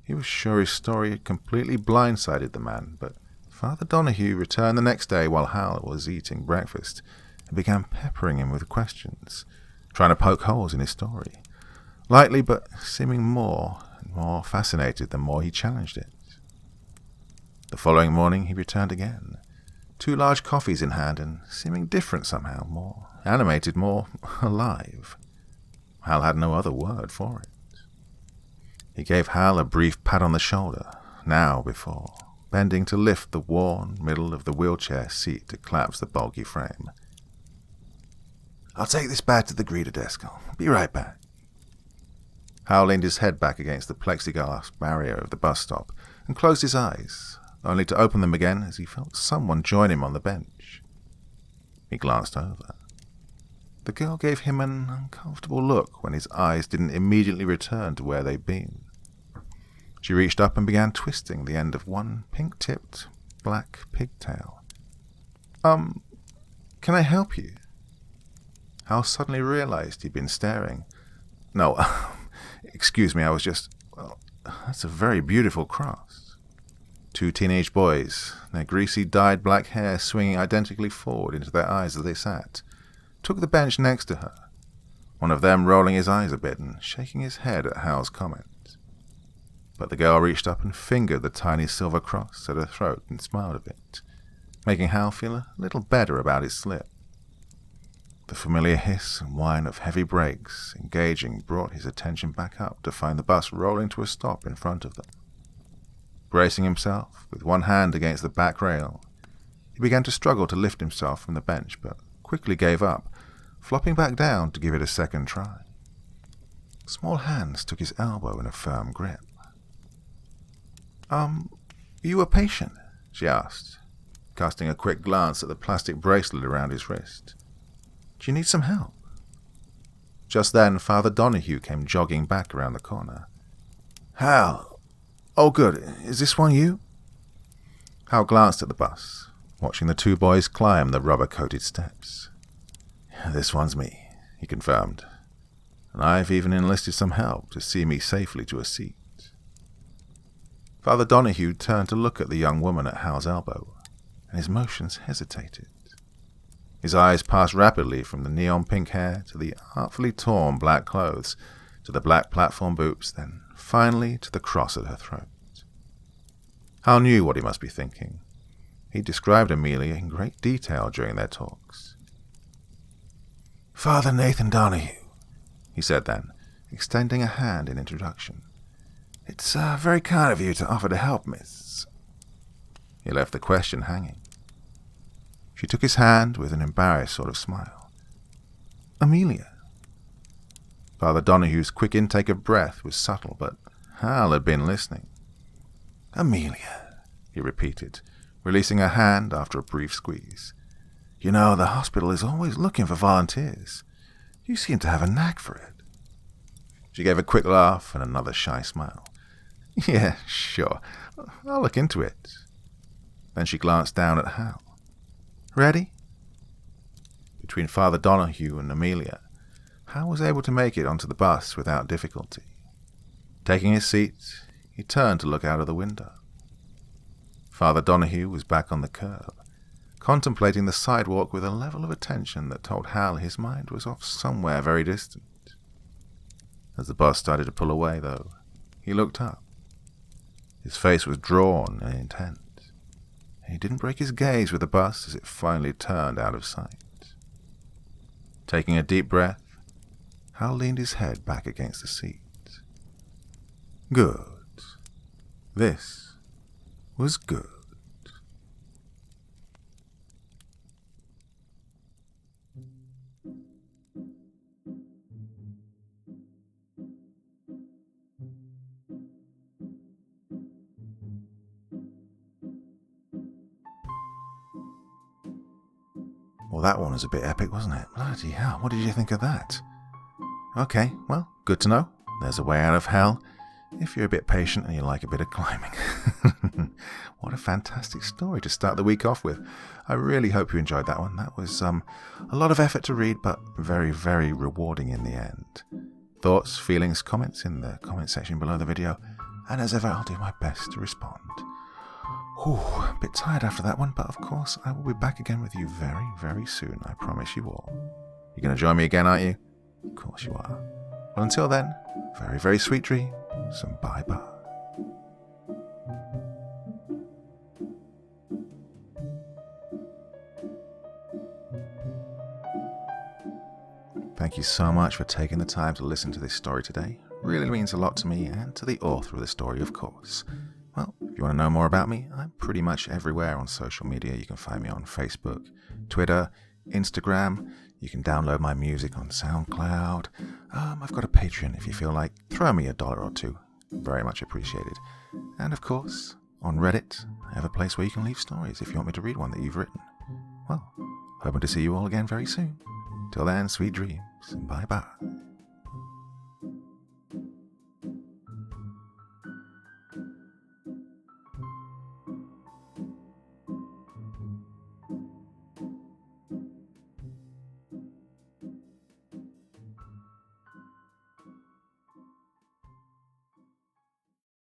He was sure his story had completely blindsided the man, but Father Donahue returned the next day while Hal was eating breakfast and began peppering him with questions, trying to poke holes in his story, lightly but seeming more and more fascinated the more he challenged it. The following morning he returned again, 2 large coffees in hand and seeming different somehow, more animated, more alive. Hal had no other word for it. He gave Hal a brief pat on the shoulder, now before, bending to lift the worn middle of the wheelchair seat to collapse the bulky frame. "I'll take this back to the greeter desk. I'll be right back." Hal leaned his head back against the plexiglass barrier of the bus stop and closed his eyes, only to open them again as he felt someone join him on the bench. He glanced over. The girl gave him an uncomfortable look when his eyes didn't immediately return to where they'd been. She reached up and began twisting the end of one pink-tipped black pigtail. Can I help you?" Hal suddenly realized he'd been staring. "No, excuse me, I was just... Well, that's a very beautiful cross." 2 teenage boys, their greasy dyed black hair swinging identically forward into their eyes as they sat, took the bench next to her, one of them rolling his eyes a bit and shaking his head at Hal's comment. But the girl reached up and fingered the tiny silver cross at her throat and smiled a bit, making Hal feel a little better about his slip. The familiar hiss and whine of heavy brakes engaging brought his attention back up to find the bus rolling to a stop in front of them. Bracing himself, with one hand against the back rail, he began to struggle to lift himself from the bench, but quickly gave up, flopping back down to give it a second try. Small hands took his elbow in a firm grip. You a patient?" she asked, casting a quick glance at the plastic bracelet around his wrist. "Do you need some help?" Just then, Father Donahue came jogging back around the corner. "Hal! Oh, good. Is this one you?" Hal glanced at the bus, watching the 2 boys climb the rubber-coated steps. "This one's me," he confirmed, "and I've even enlisted some help to see me safely to a seat." Father Donahue turned to look at the young woman at Hal's elbow, and his motions hesitated. His eyes passed rapidly from the neon-pink hair to the artfully torn black clothes, to the black platform boots, then finally to the cross at her throat. Hal knew what he must be thinking. He described Amelia in great detail during their talks. "Father Nathan Donahue," he said then, extending a hand in introduction. "It's very kind of you to offer to help, miss. He left the question hanging. She took his hand with an embarrassed sort of smile. Amelia. Father Donahue's quick intake of breath was subtle, but Hal had been listening. Amelia, he repeated, releasing her hand after a brief squeeze. You know, the hospital is always looking for volunteers. You seem to have a knack for it. She gave a quick laugh and another shy smile. Yeah, sure. I'll look into it. Then she glanced down at Hal. Ready? Between Father Donahue and Amelia, Hal was able to make it onto the bus without difficulty. Taking his seat, he turned to look out of the window. Father Donahue was back on the curb, contemplating the sidewalk with a level of attention that told Hal his mind was off somewhere very distant. As the bus started to pull away, though, he looked up. His face was drawn and intent. He didn't break his gaze with the bus as it finally turned out of sight. Taking a deep breath, Hal leaned his head back against the seat. Good. This was good. Well, that one was a bit epic, wasn't it? Bloody hell, what did you think of that? Okay, well, good to know. There's a way out of hell, if you're a bit patient and you like a bit of climbing. What a fantastic story to start the week off with. I really hope you enjoyed that one. That was a lot of effort to read, but very, very rewarding in the end. Thoughts, feelings, comments in the comment section below the video, and as ever, I'll do my best to respond. Whew, a bit tired after that one, but of course I will be back again with you very, very soon, I promise you all. You're going to join me again, aren't you? Of course you are. Well, until then, very, very sweet dreams, and bye-bye. Thank you so much for taking the time to listen to this story today. Really means a lot to me and to the author of the story, of course. Well, if you want to know more about me, I'm pretty much everywhere on social media. You can find me on Facebook, Twitter, Instagram. You can download my music on SoundCloud. I've got a Patreon if you feel like. Throw me $1 or $2. Very much appreciated. And of course, on Reddit, I have a place where you can leave stories if you want me to read one that you've written. Well, hoping to see you all again very soon. Till then, sweet dreams, and bye-bye.